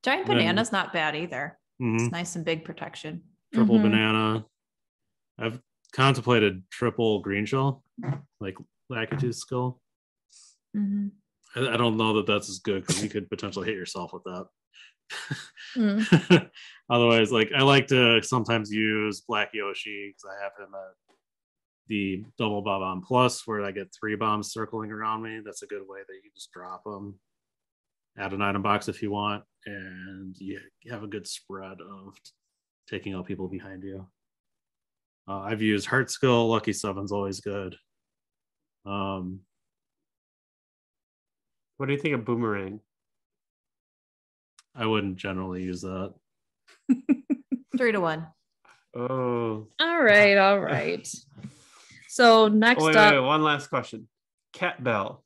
Giant banana's not bad either. It's nice and big protection. Triple banana, I've contemplated triple green shell, like Lakitu skill. Mm-hmm. I don't know that that's as good because you could potentially hit yourself with that. Otherwise, like I like to sometimes use Black Yoshi because I have him at the double bomb plus where I get 3 bombs circling around me. That's a good way that you can just drop them, add an item box if you want, and you have a good spread of taking out people behind you. I've used Heart Skill. Lucky 7's always good. What do you think of Boomerang? I wouldn't generally use that. 3-1. Oh. All right. So next up. Wait, one last question. Cat Bell.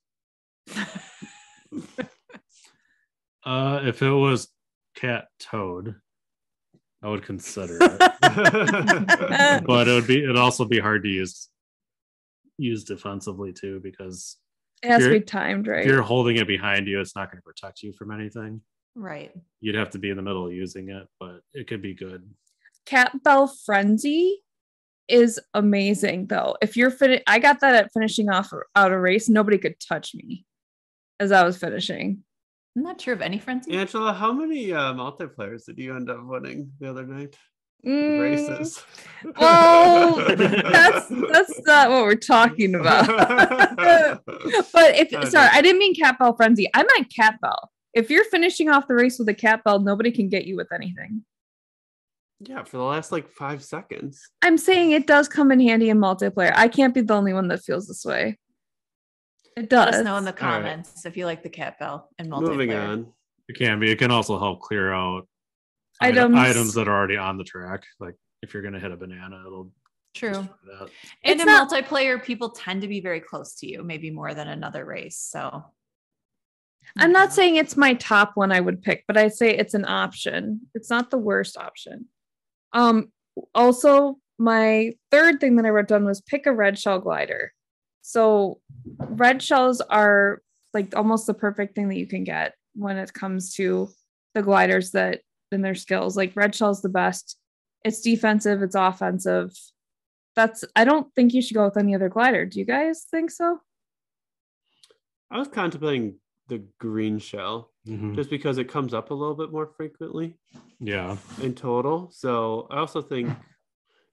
If it was Cat Toad, I would consider it. But it'd also be hard to use defensively too, because It has to be timed, right? if you're holding it behind you, it's not going to protect you from anything. Right. You'd have to be in the middle using it, but it could be good. Cat Bell Frenzy is amazing though. If you're I got that at finishing out a race. Nobody could touch me as I was finishing. I'm not sure of any frenzy. Angela, how many multiplayers did you end up winning the other night? Races. Well, that's not what we're talking about. But sorry, I didn't mean Cat Bell Frenzy. I meant Cat Bell. If you're finishing off the race with a Cat Bell, nobody can get you with anything. Yeah, for the last 5 seconds. I'm saying it does come in handy in multiplayer. I can't be the only one that feels this way. It does. Let us know in the comments if you like the Cat Bell and multiplayer. Moving on. It can be. It can also help clear out items that are already on the track. Like if you're going to hit a banana, it'll True. That. And in multiplayer, people tend to be very close to you, maybe more than another race. So I'm not saying it's my top one I would pick, but I'd say it's an option. It's not the worst option. Also, my third thing that I wrote down was pick a red shell glider. So red shells are almost the perfect thing that you can get when it comes to the gliders that and their skills. Red shell's the best. It's defensive, it's offensive. I don't think you should go with any other glider. Do you guys think so? I was contemplating the green shell just because it comes up a little bit more frequently. Yeah. In total. So I also think,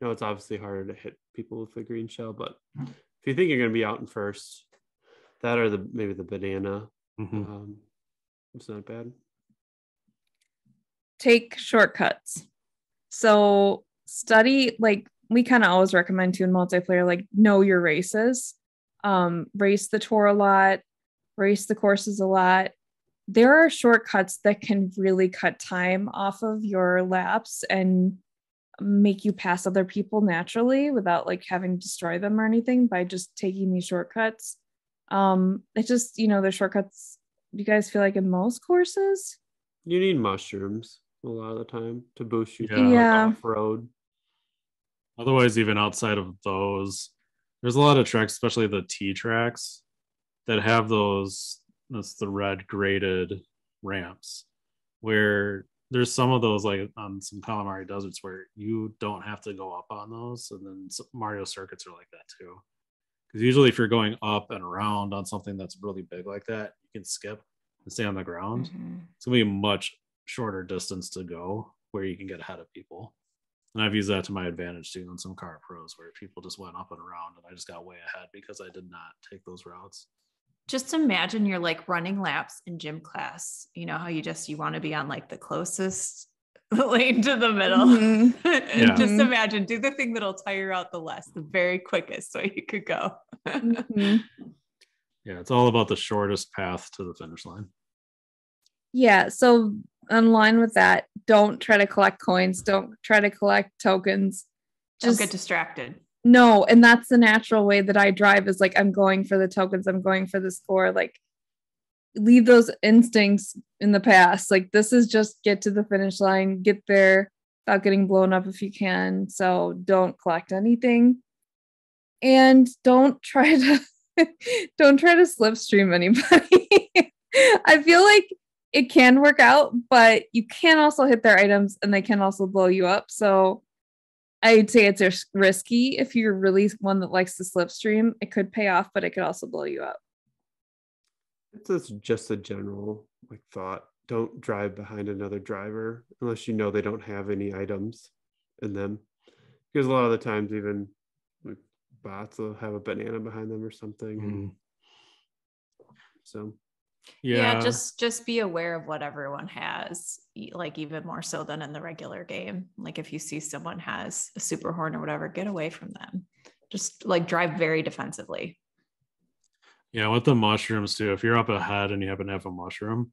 it's obviously harder to hit people with the green shell, but if you think you're going to be out in first, that or maybe the banana, it's not bad. Take shortcuts. So study, we kind of always recommend to in multiplayer, know your races. Race the tour a lot, race the courses a lot. There are shortcuts that can really cut time off of your laps and make you pass other people naturally without having to destroy them or anything by just taking these shortcuts. It's just, the shortcuts, do you guys feel in most courses? You need mushrooms a lot of the time to boost you off-road. Otherwise, even outside of those, there's a lot of tracks, especially the T tracks, that have that's the red graded ramps, where there's some of those on some Calamari deserts where you don't have to go up on those, and then Mario circuits are like that too. Because usually if you're going up and around on something that's really big like that, you can skip and stay on the ground. It's gonna be a much shorter distance to go where you can get ahead of people. And I've used that to my advantage too on some Kart Pros where people just went up and around and I just got way ahead because I did not take those routes. Just imagine you're running laps in gym class. You know how you want to be on the closest lane to the middle. Just imagine, do the thing that'll tire out the very quickest way you could go. Yeah, it's all about the shortest path to the finish line. Yeah, so in line with that, don't try to collect coins. Don't try to collect tokens. Just get distracted. No, and that's the natural way that I drive is I'm going for the tokens. I'm going for the score. Leave those instincts in the past. This is just get to the finish line, get there without getting blown up if you can. So don't collect anything. And don't try to slipstream anybody. I feel it can work out, but you can also hit their items and they can also blow you up. So I'd say it's risky. If you're really one that likes the slipstream, it could pay off, but it could also blow you up. It's just a general thought. Don't drive behind another driver unless you know they don't have any items in them. Because a lot of the times even bots will have a banana behind them or something. So yeah, just be aware of what everyone has, even more so than in the regular game. Like if you see someone has a super horn or whatever, get away from them. Just drive very defensively. Yeah, with the mushrooms too, if you're up ahead and you happen to have a mushroom,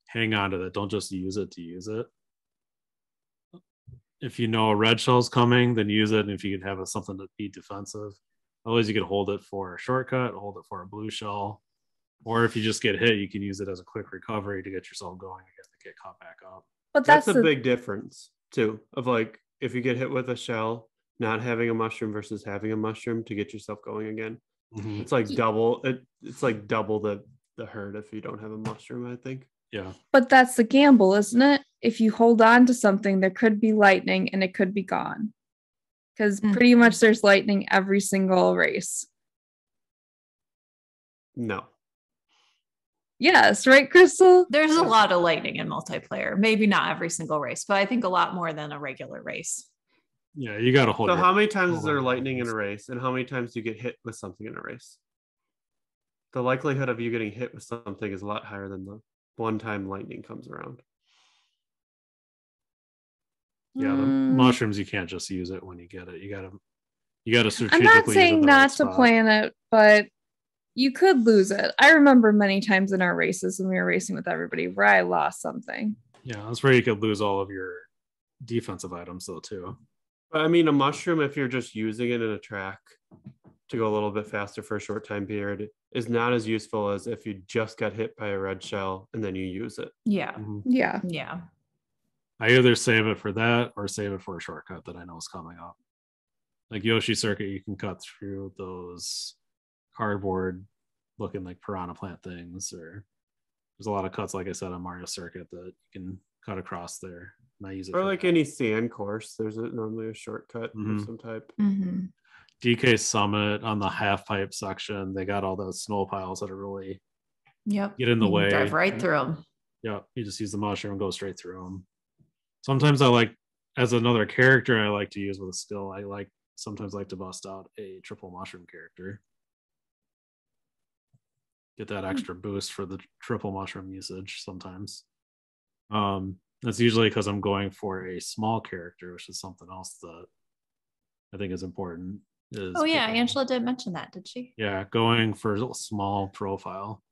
hang on to that. Don't just use it to use it. If you know a red shell's coming, then use it. And if you could have something to be defensive, otherwise you could hold it for a shortcut, hold it for a blue shell. Or if you just get hit, you can use it as a quick recovery to get yourself going again to get caught back up. But that's a big difference too, of if you get hit with a shell, not having a mushroom versus having a mushroom to get yourself going again. Mm-hmm. It's double. It's double the hurt if you don't have a mushroom, I think. Yeah. But that's the gamble, isn't it? If you hold on to something, there could be lightning and it could be gone. Because pretty much there's lightning every single race. No. Yes, right, Crystal? There's a lot of lightning in multiplayer. Maybe not every single race, but I think a lot more than a regular race. Yeah, you got to hold. So how many times is there lightning in a race, and how many times do you get hit with something in a race? The likelihood of you getting hit with something is a lot higher than the one time lightning comes around. Yeah, the mushrooms, you can't just use it when you get it. You gotta strategically. I'm not saying not to plan it, but you could lose it. I remember many times in our races when we were racing with everybody where I lost something. Yeah, that's where you could lose all of your defensive items though too. But I mean, a mushroom, if you're just using it in a track to go a little bit faster for a short time period, is not as useful as if you just got hit by a red shell and then you use it. Yeah. Mm-hmm. Yeah. I either save it for that or save it for a shortcut that I know is coming up. Like Yoshi Circuit, you can cut through those cardboard looking like piranha plant things, or there's a lot of cuts, like I said, on Mario Circuit that you can cut across there. And I use it or any sand course. There's normally a shortcut of some type. Mm-hmm. DK Summit on the half pipe section, they got all those snow piles that are really get in the way. Drive right through them. Yeah, you just use the mushroom and go straight through them. Sometimes as another character I like to use with a skill, sometimes like to bust out a triple mushroom character. Get that extra boost for the triple mushroom usage sometimes. That's usually because I'm going for a small character, which is something else that I think is important. Angela did mention that, did she? Yeah, going for a small profile.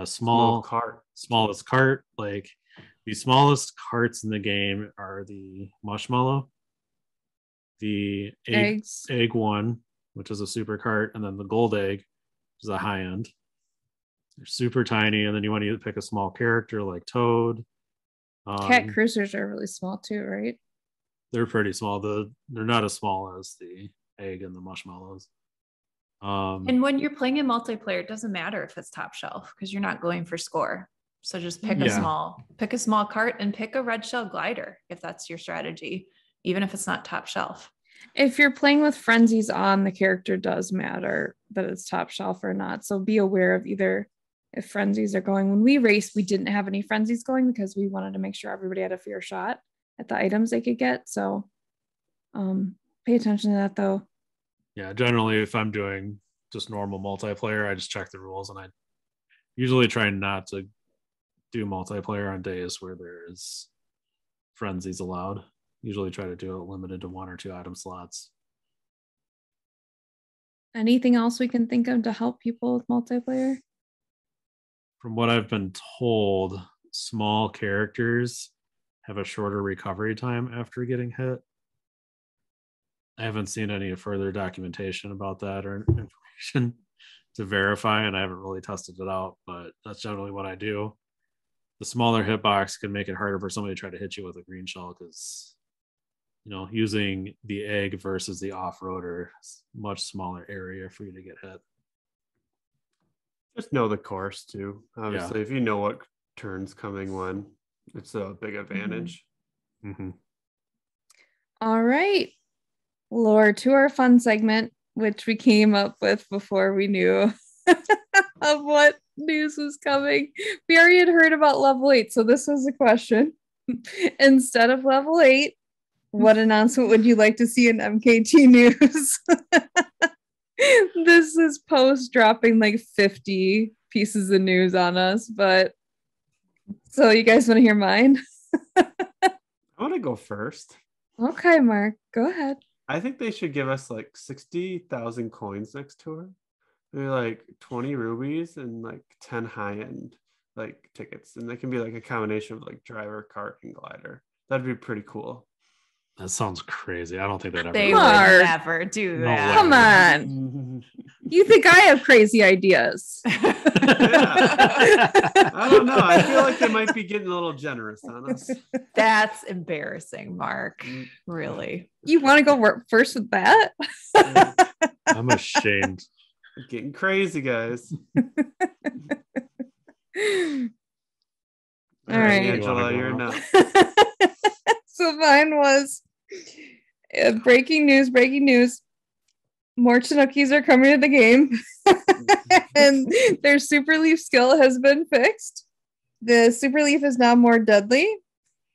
Smallest cart. Like the smallest carts in the game are the Mushmallow, the egg one, which is a super cart, and then the gold egg, which is a high end. They're super tiny, and then you want to pick a small character like Toad. Cat cruisers are really small too, right? They're pretty small. They're not as small as the egg and the Mushmallows. And when you're playing in multiplayer, it doesn't matter if it's top shelf because you're not going for score. So just pick a small cart and pick a red shell glider if that's your strategy, even if it's not top shelf. If you're playing with frenzies on, the character does matter that it's top shelf or not. So be aware of either if frenzies are going. When we raced, we didn't have any frenzies going because we wanted to make sure everybody had a fair shot at the items they could get. So pay attention to that though. Yeah, generally if I'm doing just normal multiplayer, I just check the rules, and I usually try not to do multiplayer on days where there's frenzies allowed. Usually try to do it limited to 1 or 2 item slots. Anything else we can think of to help people with multiplayer? From what I've been told, small characters have a shorter recovery time after getting hit. I haven't seen any further documentation about that or information to verify, and I haven't really tested it out, but that's generally what I do. The smaller hitbox can make it harder for somebody to try to hit you with a green shell because, using the egg versus the off-roader is a much smaller area for you to get hit. Just know the course too. Obviously, if you know what turn's coming when, it's a big advantage. Mm-hmm. All right. Lore, to our fun segment, which we came up with before we knew of what news was coming. We already had heard about level 8, so this was a question. Instead of level 8, what announcement would you like to see in MKT news? This is post dropping like 50 pieces of news on us, but so you guys want to hear mine? I want to go first. Okay, Mark, go ahead. I think they should give us like 60,000 coins next tour. Maybe like 20 rubies and like 10 high-end like tickets. And they can be like a combination of like driver, kart, and glider. That'd be pretty cool. That sounds crazy. I don't think they'd ever. They do would that. never do No that. way. Come on. You think I have crazy ideas? Yeah. I don't know. I feel like they might be getting a little generous on us. That's embarrassing, Mark. Really. You want to go first with that? I'm ashamed. Getting crazy, guys. All right, Angela, you're not. So mine was breaking news. More Chinookies are coming to the game. And their Super Leaf skill has been fixed. The Super Leaf is now more deadly,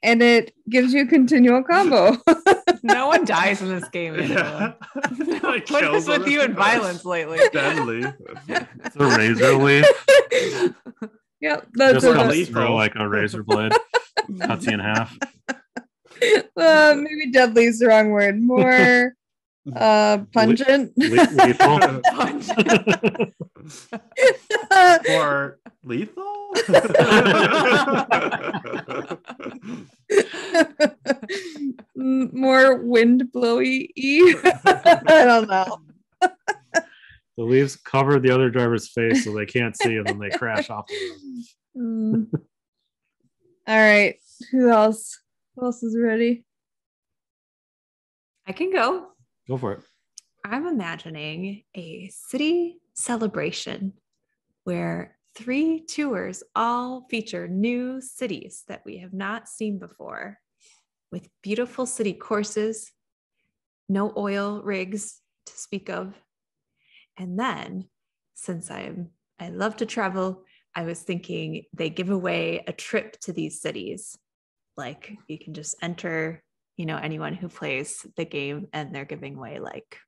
and it gives you a continual combo. No one dies in this game, Angela. What is with you and violence lately? Deadly. It's a razor leaf. Yep, that's Just comes lethal. through like a razor blade. Cuts you in half. Maybe deadly is the wrong word. More pungent. Lethal. Or lethal? More wind blowy. I don't know. The leaves cover the other driver's face so they can't see, and then they crash off the road. All right. Who else? Who else is ready? I can go. Go for it. I'm imagining a city celebration where 3 tours all feature new cities that we have not seen before, with beautiful city courses, no oil rigs to speak of. And then, since I love to travel, I was thinking they give away a trip to these cities. Like you can just enter, anyone who plays the game, and they're giving away like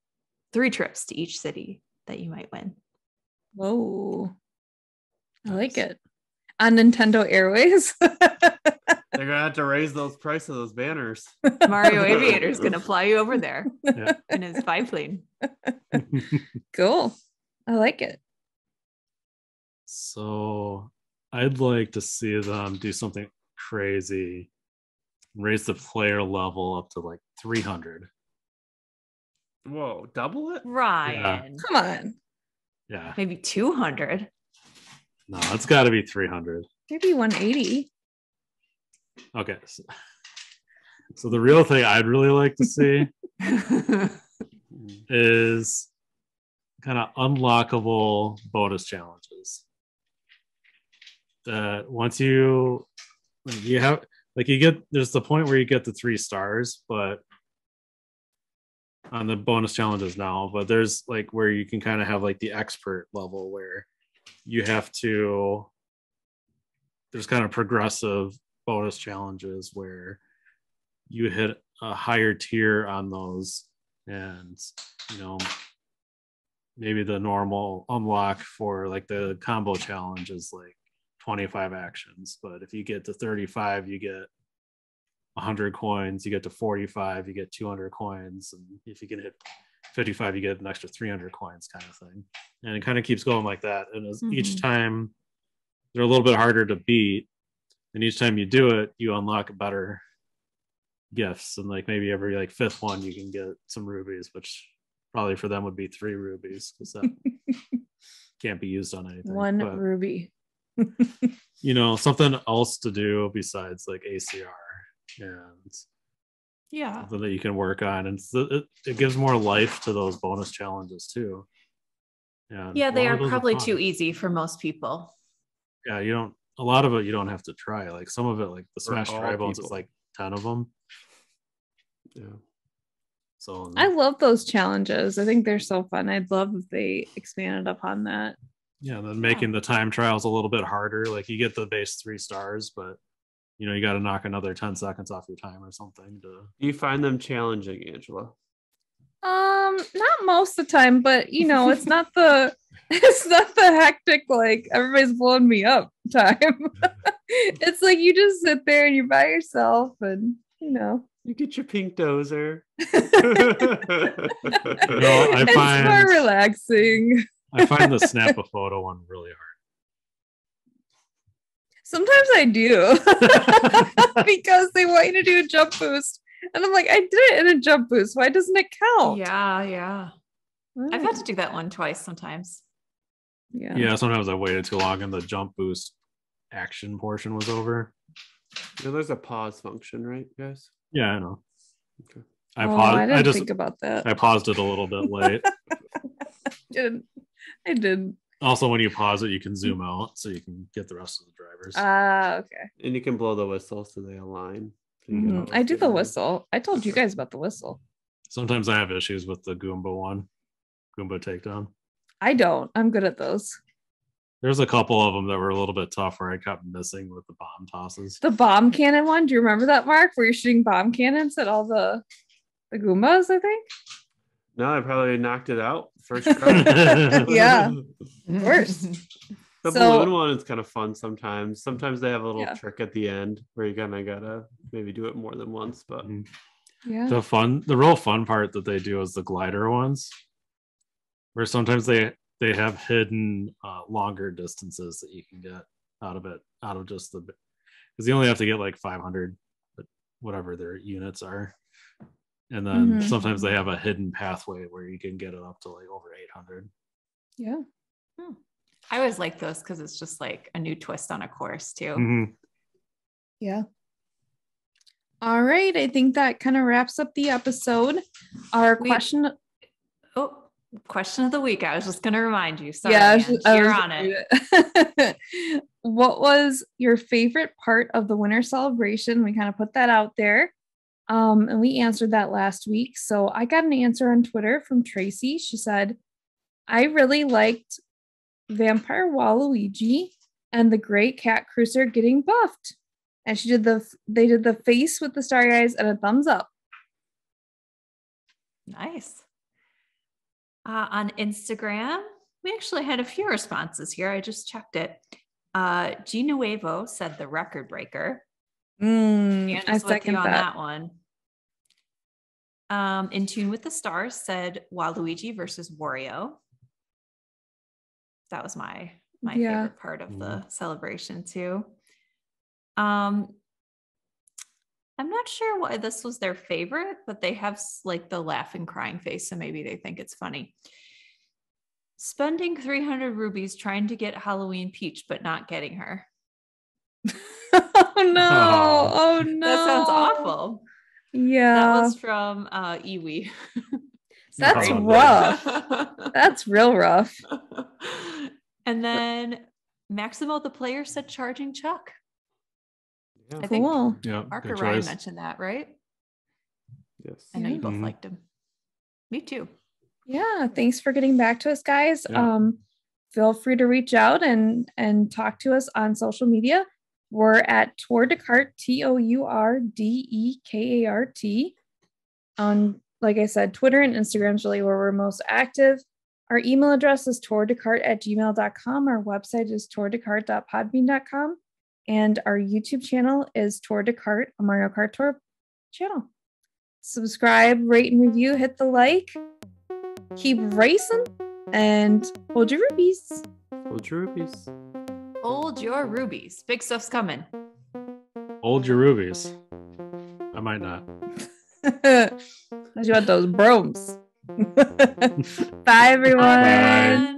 3 trips to each city that you might win. Whoa. I like it. On Nintendo Airways. They're gonna have to raise those price of those banners. Mario Aviator is gonna fly you over there in his biplane. Cool. I like it. So I'd like to see them do something crazy, raise the player level up to like 300. Whoa, double it? Ryan. Come on. Yeah. Maybe 200. No, it's got to be 300. Maybe 180. Okay. So the real thing I'd really like to see is kind of unlockable bonus challenges. That once you have, like, there's the point where you get the 3 stars, but on the bonus challenges now, but there's like where you can kind of have like the expert level where you have to, there's kind of progressive bonus challenges where you hit a higher tier on those, and maybe the normal unlock for like the combo challenge is like 25 actions, but if you get to 35 you get 100 coins, you get to 45 you get 200 coins, and if you can hit 55 you get an extra 300 coins, kind of thing. And it kind of keeps going like that, and each time they're a little bit harder to beat, and each time you do it you unlock better gifts, and like maybe every like 5th one you can get some rubies, which probably for them would be 3 rubies because that can't be used on anything. 1 ruby. Something else to do besides like ACR, and something that you can work on, and it gives more life to those bonus challenges too. Yeah, they are probably too easy for most people. Yeah, a lot of it you don't have to try. Like some of it, like the Smash Tribones, it's like 10 of them. Yeah. So I love those challenges. I think they're so fun. I'd love if they expanded upon that. yeah, then making the time trials a little bit harder. Like you get the base 3 stars, but you got to knock another 10 seconds off your time or something to. Do you find them challenging, Angela? Not most of the time, but it's not the hectic, like everybody's blowing me up time. It's like you just sit there and you're by yourself and you get your pink dozer. It's more relaxing. I find the snap a photo one really hard. Sometimes I do because they want you to do a jump boost. And I'm like, I did it in a jump boost. Why doesn't it count? Yeah. I've had to do that one twice sometimes. Yeah, sometimes I waited too long and the jump boost action portion was over. There's a pause function, right, guys? Yeah, I know. Okay. I didn't think about that. I paused it a little bit late. I didn't. Also, when you pause it, you can zoom out so you can get the rest of the drivers. Okay. And you can blow the whistle so they align. So I do the whistle. I told you guys about the whistle. Sometimes I have issues with the Goomba takedown. I don't. I'm good at those. There's a couple of them that were a little bit tough where I kept missing with the bomb tosses. The bomb cannon one. Do you remember that, Mark? Where you're shooting bomb cannons at all the Goombas, I think? No, I probably knocked it out first try. Yeah. Worse. The balloon one is kind of fun sometimes. Sometimes they have a little trick at the end where you kind of gotta maybe do it more than once. But yeah, the real fun part that they do is the glider ones, where sometimes they have hidden longer distances that you can get out of just the, because you only have to get like 500, whatever their units are. And then sometimes they have a hidden pathway where you can get it up to like over 800. Yeah. I always like those because it's just like a new twist on a course too. Mm-hmm. Yeah. All right. I think that kind of wraps up the episode. Our question of the week. I was just going to remind you. Sorry, you're on it. What was your favorite part of the winter celebration? We kind of put that out there. And we answered that last week. So I got an answer on Twitter from Tracy. She said, I really liked Vampire Waluigi and the Great Cat Cruiser getting buffed. And they did the face with the starry eyes and a thumbs up. Nice. On Instagram, we actually had a few responses here. I just checked it. G Nuevo said the record breaker. I second that one. In Tune with the Stars said Waluigi versus Wario. That was my favorite part of the celebration too. I'm not sure why this was their favorite, but they have like the laughing crying face, so maybe they think it's funny. Spending 300 rubies trying to get Halloween Peach, but not getting her. Oh no. That sounds awful. Yeah. That was from Iwi. That's rough. That's real rough. And then Maximo the player said charging Chuck. Yeah. I think Mark or Ryan mentioned that, right? Yes. I know you both liked him. Me too. Yeah. Thanks for getting back to us, guys. Yeah. Feel free to reach out and talk to us on social media. We're at Tour de Kart, TOURDEKART. On, like I said, Twitter and Instagram is really where we're most active. Our email address is tourdekart@gmail.com. Our website is tourdekart.podbean.com. And our YouTube channel is Tour de Kart, a Mario Kart Tour channel. Subscribe, rate, and review. Hit the like. Keep racing. And hold your rubies. Hold your rubies. Hold your rubies. Big stuff's coming. Hold your rubies. I might not. Unless you want those brooms. Bye, everyone. Bye.